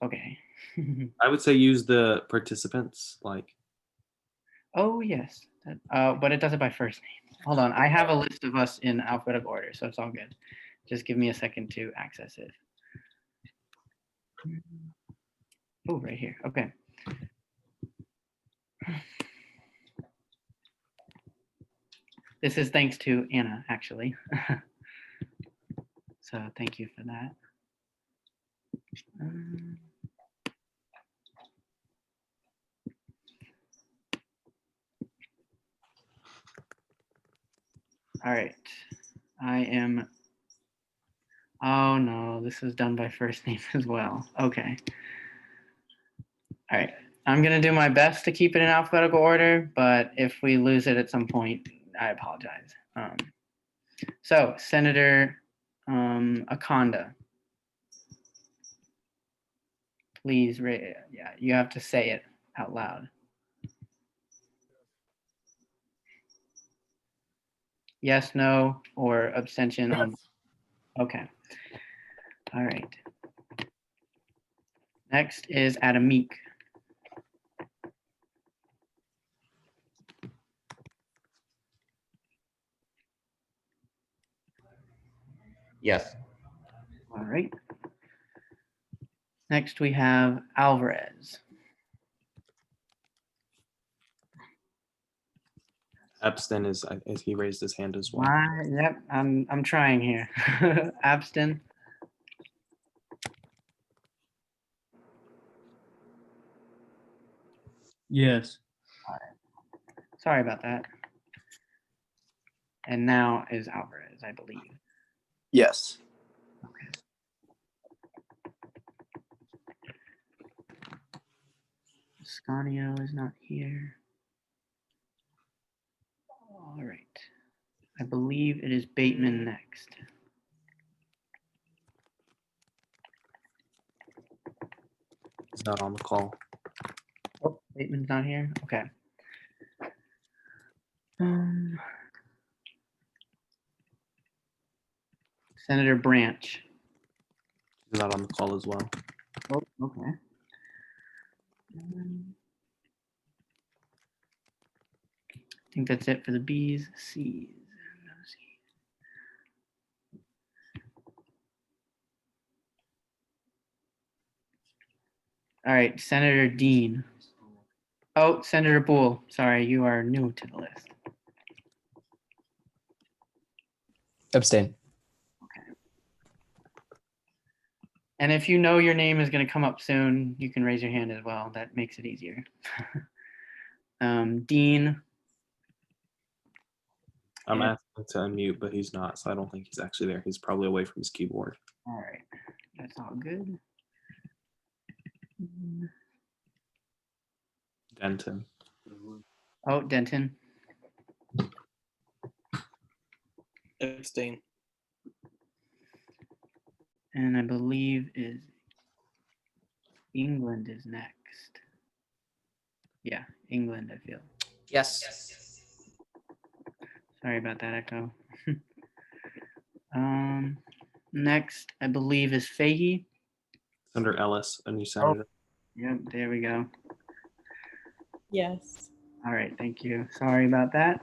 Okay. I would say use the participants, like. Oh, yes, but it does it by first name. Hold on, I have a list of us in alphabetical order, so it's all good. Just give me a second to access it. Oh, right here, okay. This is thanks to Anna, actually. So thank you for that. All right, I am, oh no, this is done by first name as well. Okay. All right. I'm going to do my best to keep it in alphabetical order, but if we lose it at some point, I apologize. So Senator Akonda, please, yeah, you have to say it out loud. Yes, no, or abstention on. Okay. All right. Next is Adam Meek. Yes. All right. Next we have Alvarez. Epstein is he raised his hand as well. Yep, I'm trying here. Abstin. Yes. All right. Sorry about that. And now is Alvarez, I believe. Yes. Scanio is not here. All right. I believe it is Bateman next. He's not on the call. Oh, Bateman's not here? Okay. Senator Branch. He's not on the call as well. Oh, okay. I think that's it for the B's, C's. No C's. All right, Senator Dean. Oh, Senator Boole. Sorry, you are new to the list. Abstain. And if you know your name is going to come up soon, you can raise your hand as well. That makes it easier. Dean. I'm asking to unmute, but he's not, so I don't think he's actually there. He's probably away from his keyboard. All right, that's all good. Denton. Oh, Denton. Abstain. And I believe is England is next. Yeah, England, I feel. Yes. Sorry about that, Echo. Next, I believe is Fahey. Senator Ellis, a new senator. Yep, there we go. Yes. All right, thank you. Sorry about that.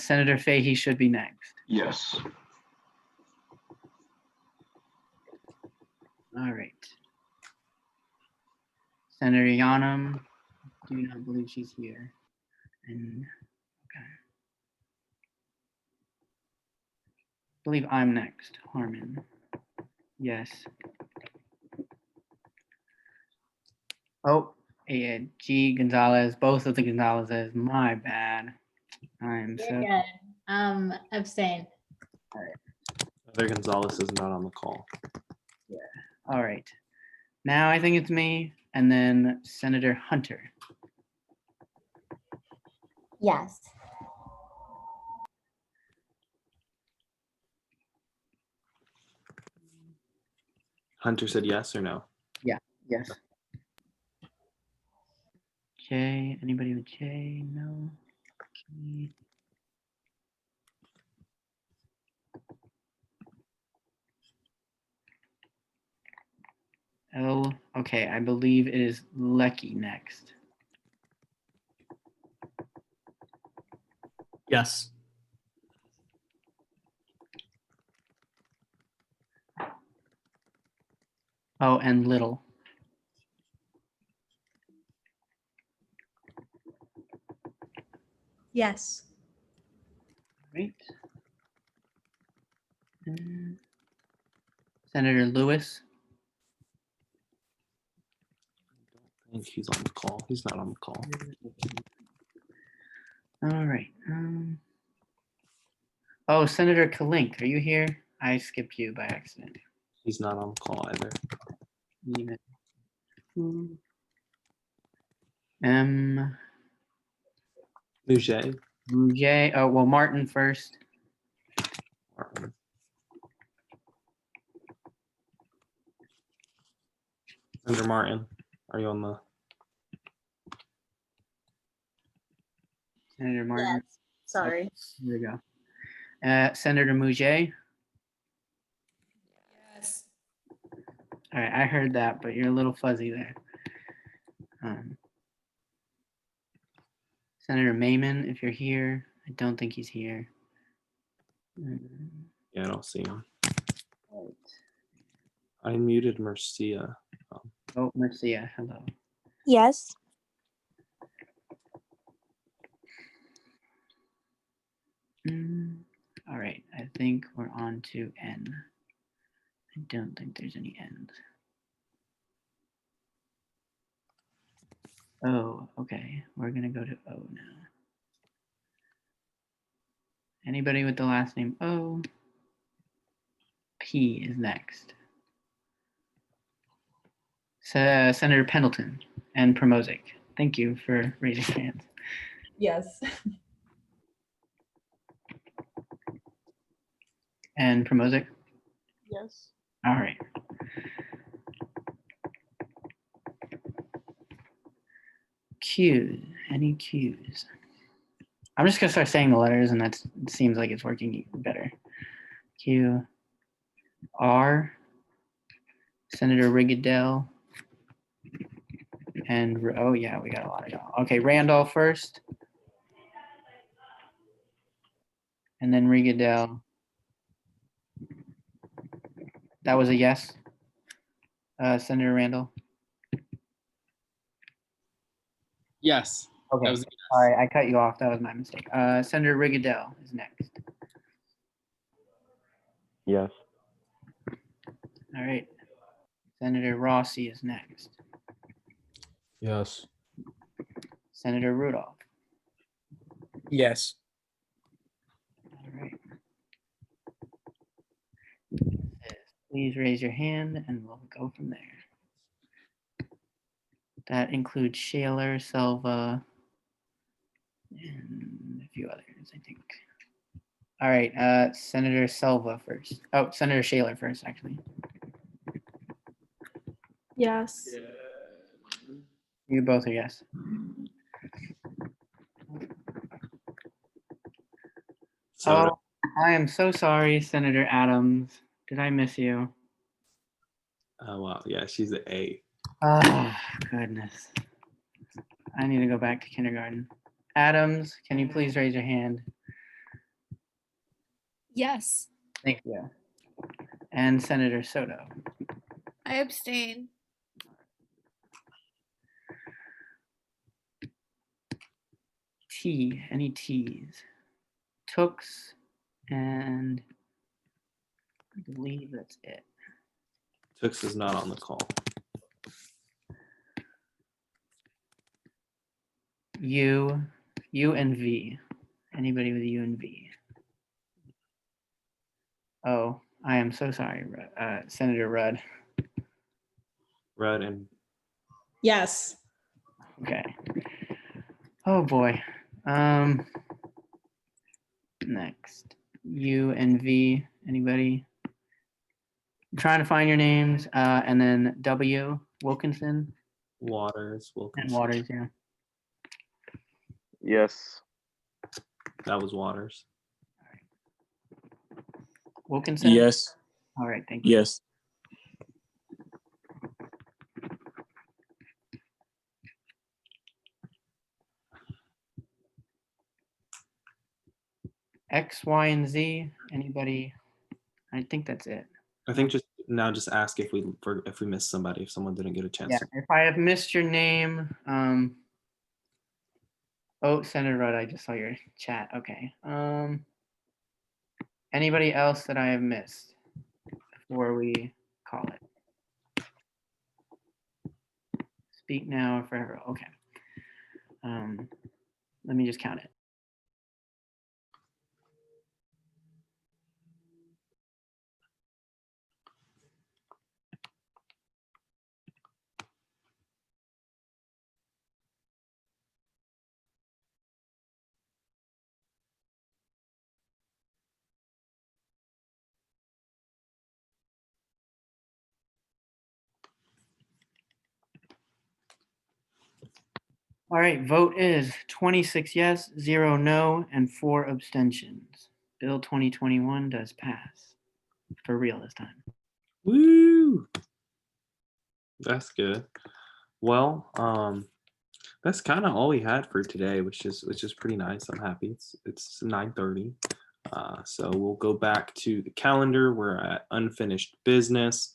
Senator Fahey should be next. Yes. All right. Senator Yanam, do not believe she's here. And okay. I believe I'm next. Harmon. Yes. Oh, G. Gonzalez. Both of the Gonzalezes. My bad. I'm You're so. good. Abstain. All right. Other Gonzalez is not on the call. Yeah. All right. Now I think it's me, and then Senator Hunter. Yes. Hunter said yes or no? Yeah. Yes. J. Anybody with J? No. Okay. L. Okay, I believe it is Lecky next. Yes. Oh, and Little. Yes. Right. And Senator Lewis. I think he's on the call. He's not on the call. All right. Oh, Senator Kalink, are you here? I skipped you by accident. He's not on the call either. Even. M. Mouget. Mouget. Oh, well, Martin first. Martin. Senator Martin, are you on the? Senator Martin. Yes. Sorry. There we go. Senator Mouget. Yes. All right, I heard that, but you're a little fuzzy there. Senator Mayman, if you're here, I don't think he's here. Yeah, I don't see him. I muted Marcia. Oh, Marcia, hello. Yes. All right, I think we're on to N. I don't think there's any N's. Oh, okay. We're gonna go to O now. Anybody with the last name O? P is next. Senator Pendleton and Promozic. Thank you for raising your hands. Yes. And Promozic? Yes. All right. Q's. Any Q's? I'm just gonna start saying the letters, and that seems like it's working better. Q. R. Senator Rigadell. And oh yeah, we got a lot of y'all. Okay, Randolph first. And then Rigadell. That was a yes. Senator Randall. Yes. Okay. That was a yes. All right, I cut you off. That was my mistake. Senator Rigadell is next. Yes. All right. Senator Rossi is next. Yes. Senator Rudolph. Yes. All right. Please raise your hand and we'll go from there. That includes Shaler, Selva, and a few others, I think. All right, Senator Selva first. Oh, Senator Shaler first, actually. Yes. You both are yes. So Oh, I am so sorry, Senator Adams. Did I miss you? wow, yeah, she's an A. Oh, goodness. I need to go back to kindergarten. Adams, can you please raise your hand? Yes. Thank you. And Senator Soto. I abstain. T, any T's? Tooks, and I believe that's it. Tooks is not on the call. U and V. Anybody with U and V? Oh, I am so sorry, Senator Rudd. Rudd and Yes. Okay. Oh boy. Next, U and V. Anybody? I'm trying to find your names. And then W. Wilkinson Waters. and Wilkinson. Waters. Yeah. Yes. That was Waters. Wilkinson. Yes. All right. Thank you. Yes. X, Y, and Z. Anybody? I think that's it. I think just ask if we missed somebody, if someone didn't get a chance Yeah. to. If I have missed your name, oh, Senator Rudd, I just saw your chat. Okay. Anybody else that I have missed before we call it? Speak now or forever. Okay. Let me just count it. All right, vote is 26 yes, 0 no, and 4 abstentions. Bill 2021 does pass. For real this time. Woo! That's good. Well, that's kind of all we had for today, which is pretty nice. I'm happy. It's 9:30. So we'll go back to the calendar. We're at unfinished business.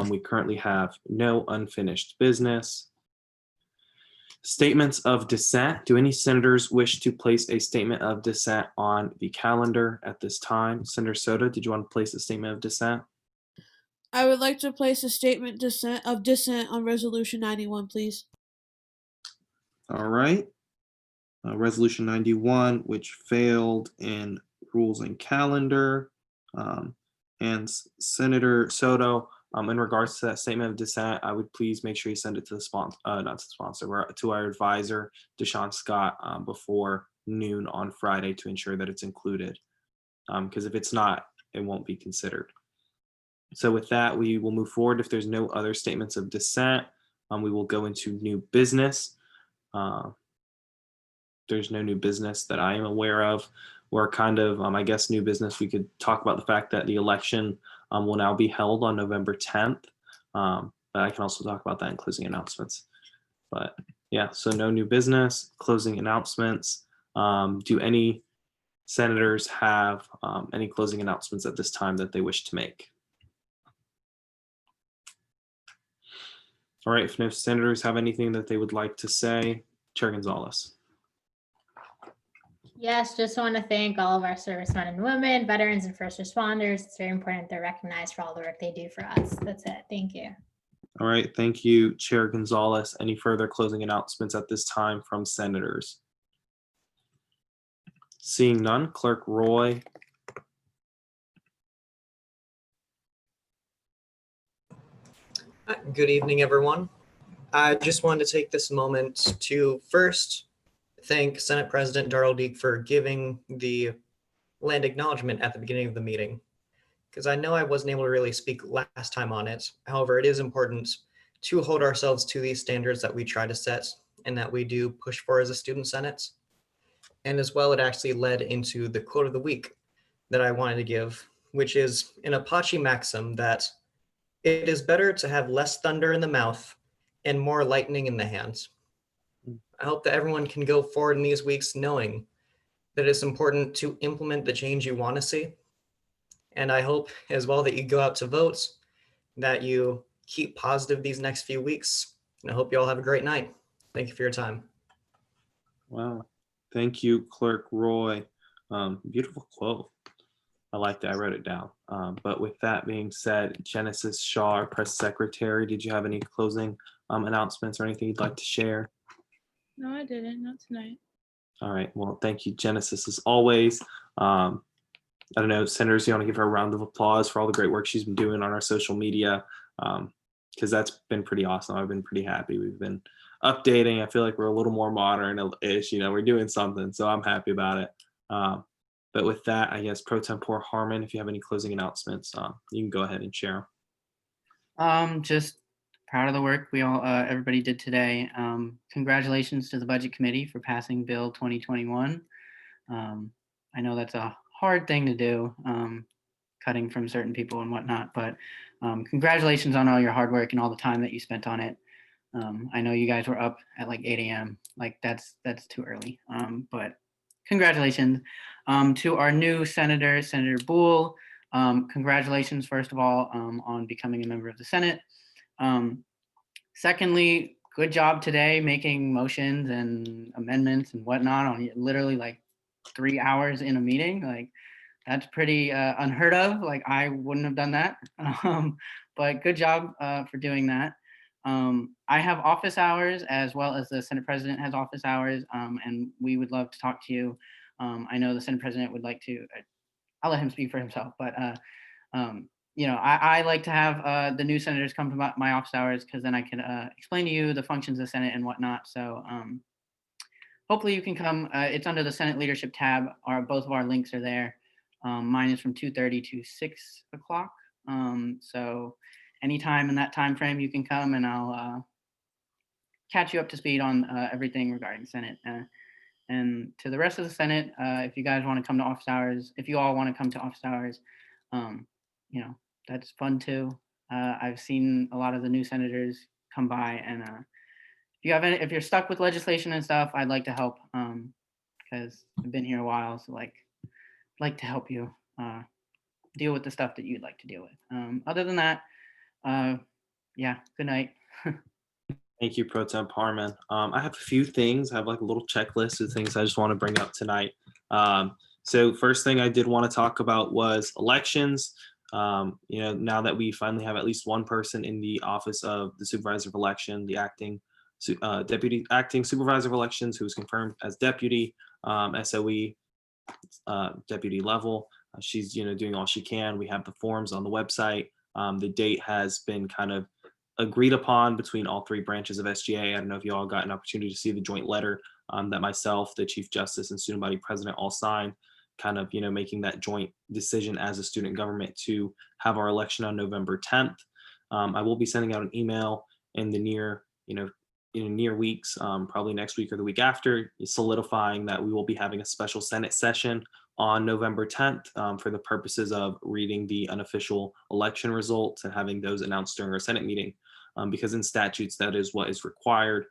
We currently have no unfinished business. Statements of dissent. Do any senators wish to place a statement of dissent on the calendar at this time? Senator Soto, did you want to place a statement of dissent? I would like to place a statement of dissent on Resolution 91, please. All right. Resolution 91, which failed in rules and calendar. And Senator Soto, in regards to that statement of dissent, I would please make sure you send it to the sponsor, not to the sponsor, to our advisor, Deshaun Scott, before noon on Friday to ensure that it's included. Because if it's not, it won't be considered. So with that, we will move forward. If there's no other statements of dissent, we will go into new business. There's no new business that I am aware of. We're kind of, I guess, new business. We could talk about the fact that the election will now be held on November 10th. But I can also talk about that in closing announcements. But yeah, so no new business, closing announcements. Do any senators have any closing announcements at this time that they wish to make? All right, if no senators have anything that they would like to say, Chair Gonzalez. Yes, just want to thank all of our servicemen and women, veterans and first responders. It's very important they're recognized for all the work they do for us. That's it. Thank you. All right, thank you, Chair Gonzalez. Any further closing announcements at this time from senators? Seeing none, Clerk Roy. Good evening, everyone. I just wanted to take this moment to first thank Senate President Darrell Deek for giving the land acknowledgement at the beginning of the meeting, because I know I wasn't able to really speak last time on it. However, it is important to hold ourselves to these standards that we try to set and that we do push for as a student senate. And as well, it actually led into the quote of the week that I wanted to give, which is an Apache maxim that it is better to have less thunder in the mouth and more lightning in the hands. I hope that everyone can go forward in these weeks knowing that it's important to implement the change you want to see. And I hope as well that you go out to vote, that you keep positive these next few weeks. And I hope you all have a great night. Thank you for your time. Wow. Thank you, Clerk Roy. Beautiful quote. I like that. I wrote it down. But with that being said, Genesis Shaw, our press secretary, did you have any closing announcements or anything you'd like to share? No, I didn't. Not tonight. All right. Well, thank you, Genesis, as always. I don't know, senators, you want to give her a round of applause for all the great work she's been doing on our social media, because that's been pretty awesome. I've been pretty happy. We've been updating. I feel like we're a little more modern-ish. We're doing something, so I'm happy about it. But with that, I guess Pro Tempore Harmon, if you have any closing announcements, you can go ahead and share. Just proud of the work we all, everybody did today. Congratulations to the Budget Committee for passing Bill 2021. I know that's a hard thing to do, cutting from certain people and whatnot, but congratulations on all your hard work and all the time that you spent on it. I know you guys were up at like 8 a.m. Like that's too early, but congratulations. To our new senator, Senator Boole, congratulations, first of all, on becoming a member of the Senate. Secondly, good job today making motions and amendments and whatnot on literally like 3 hours in a meeting. Like that's pretty unheard of. Like I wouldn't have done that, but good job for doing that. I have office hours as well as the Senate President has office hours, and we would love to talk to you. I know the Senate President would like to, I'll let him speak for himself, but I like to have the new senators come to my office hours because then I can explain to you the functions of the Senate and whatnot. So hopefully you can come. It's under the Senate Leadership tab. Both of our links are there. Mine is from 2:30 to 6 o'clock. So anytime in that time frame you can come and I'll catch you up to speed on everything regarding Senate. And to the rest of the Senate, if you guys want to come to office hours, if you all want to come to office hours, that's fun too. I've seen a lot of the new senators come by, and if you're stuck with legislation and stuff, I'd like to help because I've been here a while, so like to help you deal with the stuff that you'd like to deal with. Other than that, yeah, good night. Thank you, Pro Temp Harmon. I have a few things. I have like a little checklist of things I just want to bring up tonight. So first thing I did want to talk about was elections. Now that we finally have at least one person in the office of the supervisor of election, the acting supervisor of elections, who was confirmed as deputy, SOE deputy level. She's doing all she can. We have the forms on the website. The date has been kind of agreed upon between all three branches of SGA. I don't know if you all got an opportunity to see the joint letter that myself, the Chief Justice, and Student Body President all signed, kind of making that joint decision as a student government to have our election on November 10th. I will be sending out an email in the near weeks, probably next week or the week after, solidifying that we will be having a special Senate session on November 10th for the purposes of reading the unofficial election results and having those announced during our Senate meeting. Because in statutes, that is what is required,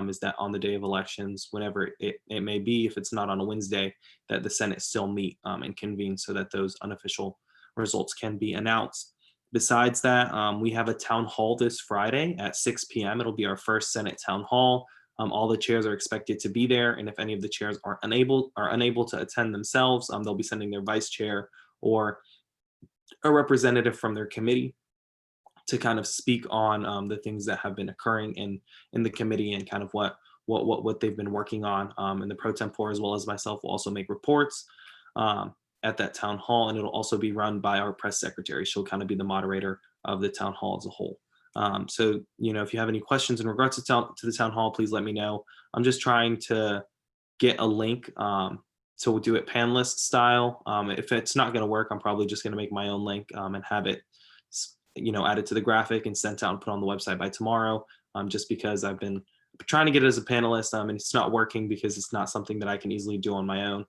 is that on the day of elections, whenever it may be, if it's not on a Wednesday, that the Senate still meet and convene so that those unofficial results can be announced. Besides that, we have a town hall this Friday at 6 p.m. It'll be our first Senate town hall. All the chairs are expected to be there, and if any of the chairs are unable to attend themselves, they'll be sending their vice chair or a representative from their committee to kind of speak on the things that have been occurring in the committee and kind of what they've been working on. And the pro tempore, as well as myself, will also make reports at that town hall, and it'll also be run by our press secretary. She'll kind of be the moderator of the town hall as a whole. So, if you have any questions in regards to the town hall, please let me know. I'm just trying to get a link. So we'll do it panelist style. If it's not going to work, I'm probably just going to make my own link and have it, added to the graphic and sent out and put on the website by tomorrow. Just because I've been trying to get it as a panelist, and it's not working because it's not something that I can easily do on my own.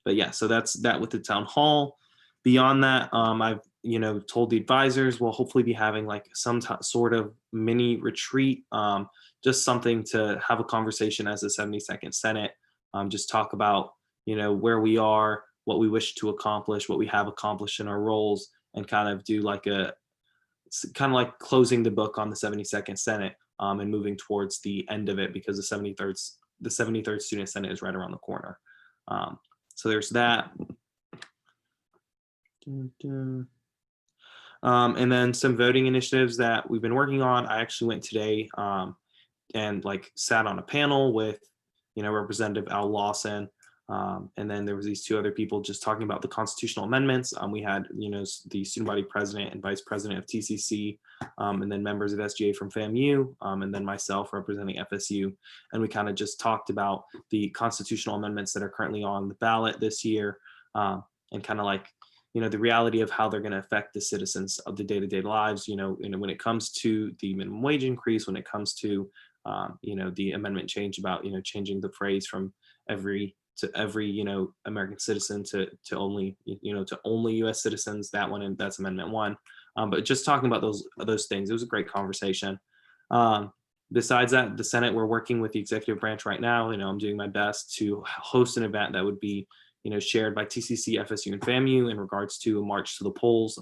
But yeah, so that's that with the town hall. Beyond that, I've told the advisors we'll hopefully be having like some sort of mini retreat, just something to have a conversation as the 72nd Senate, just talk about where we are, what we wish to accomplish, what we have accomplished in our roles, and kind of do like like closing the book on the 72nd Senate and moving towards the end of it, because the 73rd Student Senate is right around the corner. So there's that. And then some voting initiatives that we've been working on. I actually went today and sat on a panel with Representative Al Lawson, and then there was these two other people just talking about the constitutional amendments. We had the student body president and vice president of TCC, and then members of SGA from FAMU, and then myself representing FSU, and we kind of just talked about the constitutional amendments that are currently on the ballot this year, and kind of the reality of how they're going to affect the citizens of the day-to-day lives, when it comes to the minimum wage increase, when it comes to, the amendment change about, changing the phrase from every American citizen to only, to only US citizens, that one, and that's Amendment 1. But just talking about those things, it was a great conversation. Besides that, the Senate, we're working with the executive branch right now. I'm doing my best to host an event that would be shared by TCC, FSU, and FAMU in regards to a march to the polls.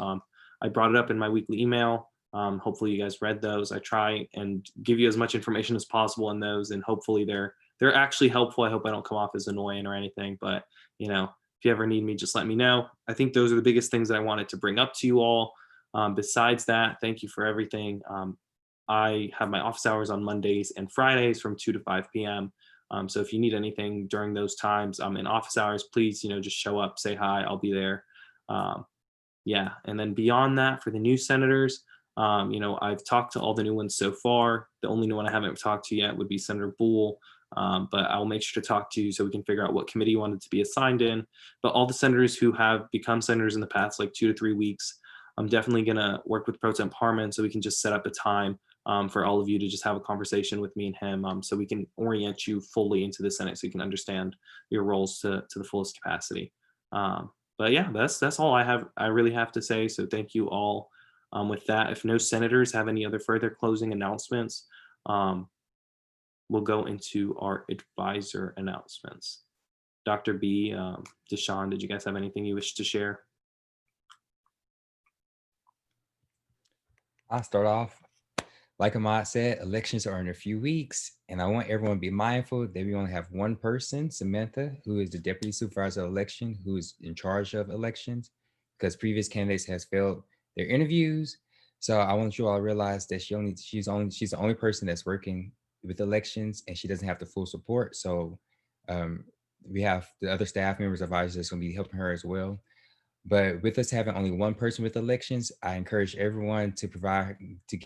I brought it up in my weekly email. Hopefully you guys read those. I try and give you as much information as possible in those, and hopefully they're actually helpful. I hope I don't come off as annoying or anything, but if you ever need me, just let me know. I think those are the biggest things that I wanted to bring up to you all. Besides that, thank you for everything. I have my office hours on Mondays and Fridays from 2 to 5 p.m. So if you need anything during those times, in office hours, please, just show up, say hi, I'll be there. Yeah, and then beyond that, for the new senators, I've talked to all the new ones so far. The only new one I haven't talked to yet would be Senator Boole, but I'll make sure to talk to you so we can figure out what committee you wanted to be assigned in. But all the senators who have become senators in the past, 2 to 3 weeks, I'm definitely going to work with Pro Temp Harmon so we can just set up a time for all of you to just have a conversation with me and him, so we can orient you fully into the Senate so you can understand your roles to the fullest capacity. But yeah, that's all I really have to say. So thank you all. With that, if no senators have any other further closing announcements, we'll go into our advisor announcements. Dr. B, Deshaun, did you guys have anything you wish to share? I'll start off. Like Ahmad said, elections are in a few weeks, and I want everyone to be mindful that we only have one person, Samantha, who is the Deputy Supervisor of Election, who is in charge of elections, because previous candidates has failed their interviews. So I want you all to realize that she's the only person that's working with elections, and she doesn't have the full support. So we have the other staff members, advisors that's going to be helping her as well. But with us having only one person with elections, I encourage everyone to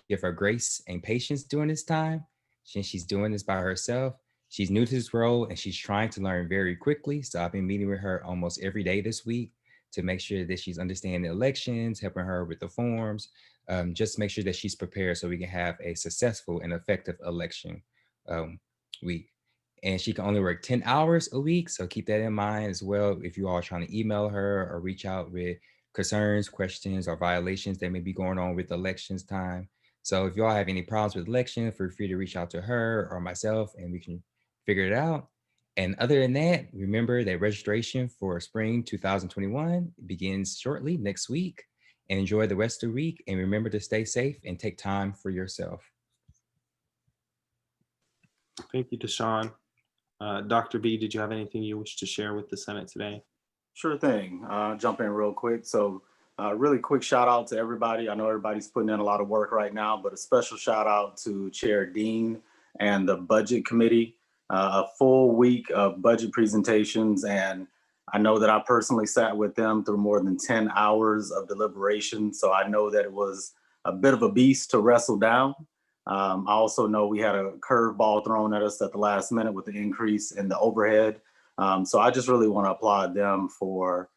give her grace and patience during this time. Since she's doing this by herself, she's new to this role and she's trying to learn very quickly. So I've been meeting with her almost every day this week to make sure that she's understanding the elections, helping her with the forms, just to make sure that she's prepared so we can have a successful and effective election week. And she can only work 10 hours a week. So keep that in mind as well. If you all are trying to email her or reach out with concerns, questions, or violations that may be going on with elections time. So if you all have any problems with election, feel free to reach out to her or myself and we can figure it out. And other than that, remember that registration for spring 2021 begins shortly next week. And enjoy the rest of the week. And remember to stay safe and take time for yourself. Thank you, Deshaun. Dr. B, did you have anything you wish to share with the Senate today? Sure thing. Jump in real quick. So really quick shout out to everybody. I know everybody's putting in a lot of work right now, but a special shout out to Chair Dean and the Budget Committee. A full week of budget presentations. And I know that I personally sat with them through more than 10 hours of deliberation. So I know that it was a bit of a beast to wrestle down. I also know we had a curveball thrown at us at the last minute with the increase in the overhead. So I just really want to applaud them for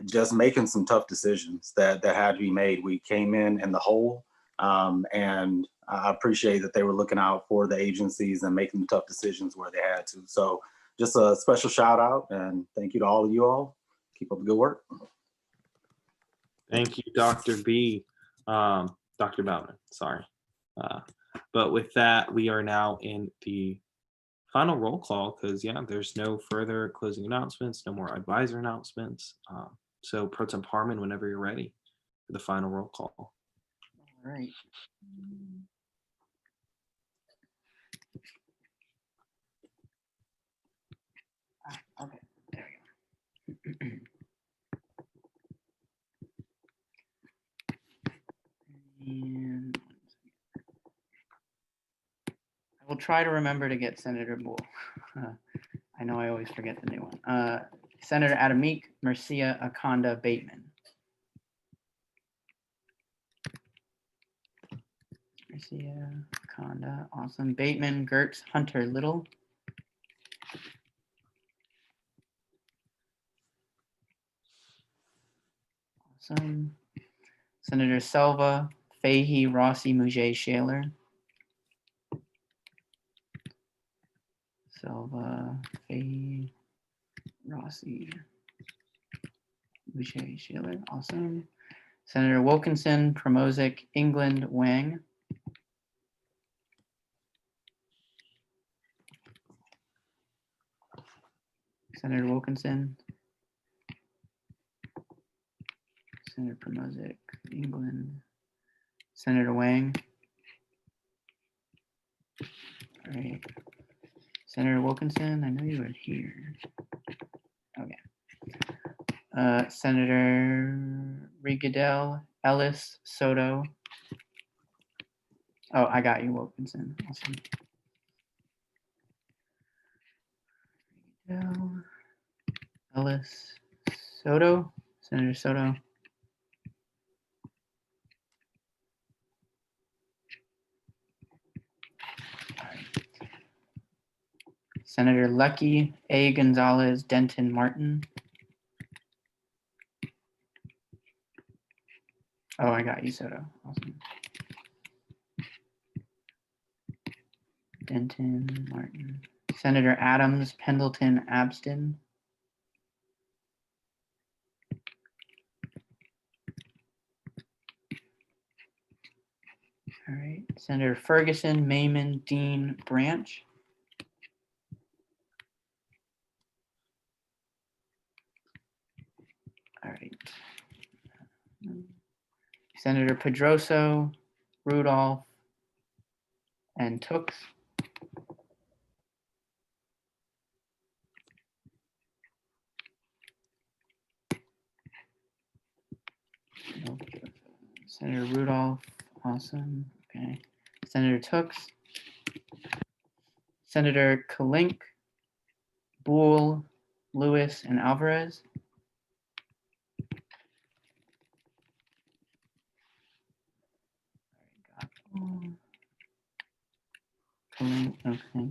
just making some tough decisions that had to be made. We came in the hole, and I appreciate that they were looking out for the agencies and making the tough decisions where they had to. So just a special shout out and thank you to all of you all. Keep up the good work. Thank you, Dr. B. Dr. Bowman, sorry. But with that, we are now in the final roll call because, yeah, there's no further closing announcements, no more advisor announcements. So Pro Tem Harmon, whenever you're ready for the final roll call. All right. Okay, there we go. And I will try to remember to get Senator Bull. I know I always forget the new one. Senator Adamik, Marcia Akonda Bateman. Marcia Akonda, awesome. Bateman, Gertz, Hunter Little. Awesome. Senator Selva, Fahey, Rossi, Mouget, Shaler. Selva, Fahey, Rossi, Mouget, Shaler. Awesome. Senator Wilkinson, Promozic, England, Wang. Senator Wilkinson. Senator Promozic, England. Senator Wang. All right. Senator Wilkinson, I know you were here. Okay. Senator Rigadel, Ellis, Soto. Oh, I got you, Wilkinson. Awesome. Rigadel, Ellis, Soto. Senator Soto. Senator Lucky, A. Gonzalez, Denton Martin. Oh, I got you, Soto. Awesome. Denton, Martin. Senator Adams, Pendleton, Abston. All right. Senator Ferguson, Mayman, Dean, Branch. All right. Senator Pedroso, Rudolph, and Tooks. Nope. Senator Rudolph, awesome. Okay. Senator Tooks. Senator Kalink, Boole, Lewis, and Alvarez. Kalink, okay.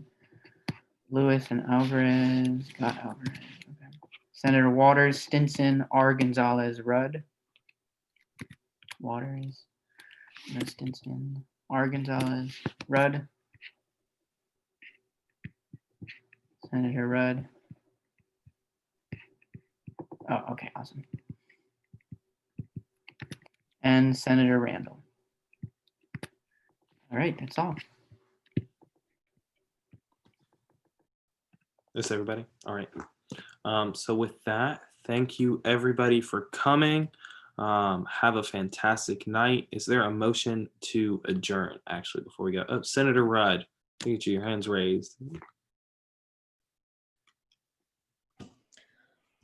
Lewis and Alvarez, got Alvarez. Okay. Senator Waters, Stinson, R. Gonzalez, Rudd. Waters, no Stinson, R. Gonzalez, Rudd. Senator Rudd. Oh, okay, awesome. And Senator Randall. All right, that's all. That's everybody. All right. So with that, thank you everybody for coming. Have a fantastic night. Is there a motion to adjourn? Actually, before we go, oh, Senator Rudd, look at you, your hands raised.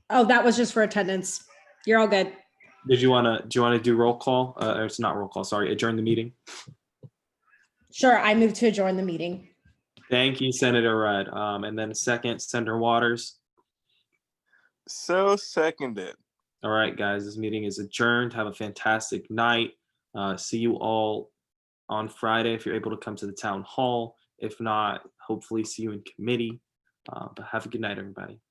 Oh, that was just for attendance. You're all good. Do you want to do roll call? Or it's not roll call. Sorry, adjourn the meeting. Sure, I move to adjourn the meeting. Thank you, Senator Rudd. And then second, Senator Waters. So seconded. All right, guys, this meeting is adjourned. Have a fantastic night. See you all on Friday if you're able to come to the town hall. If not, hopefully see you in committee. But have a good night, everybody.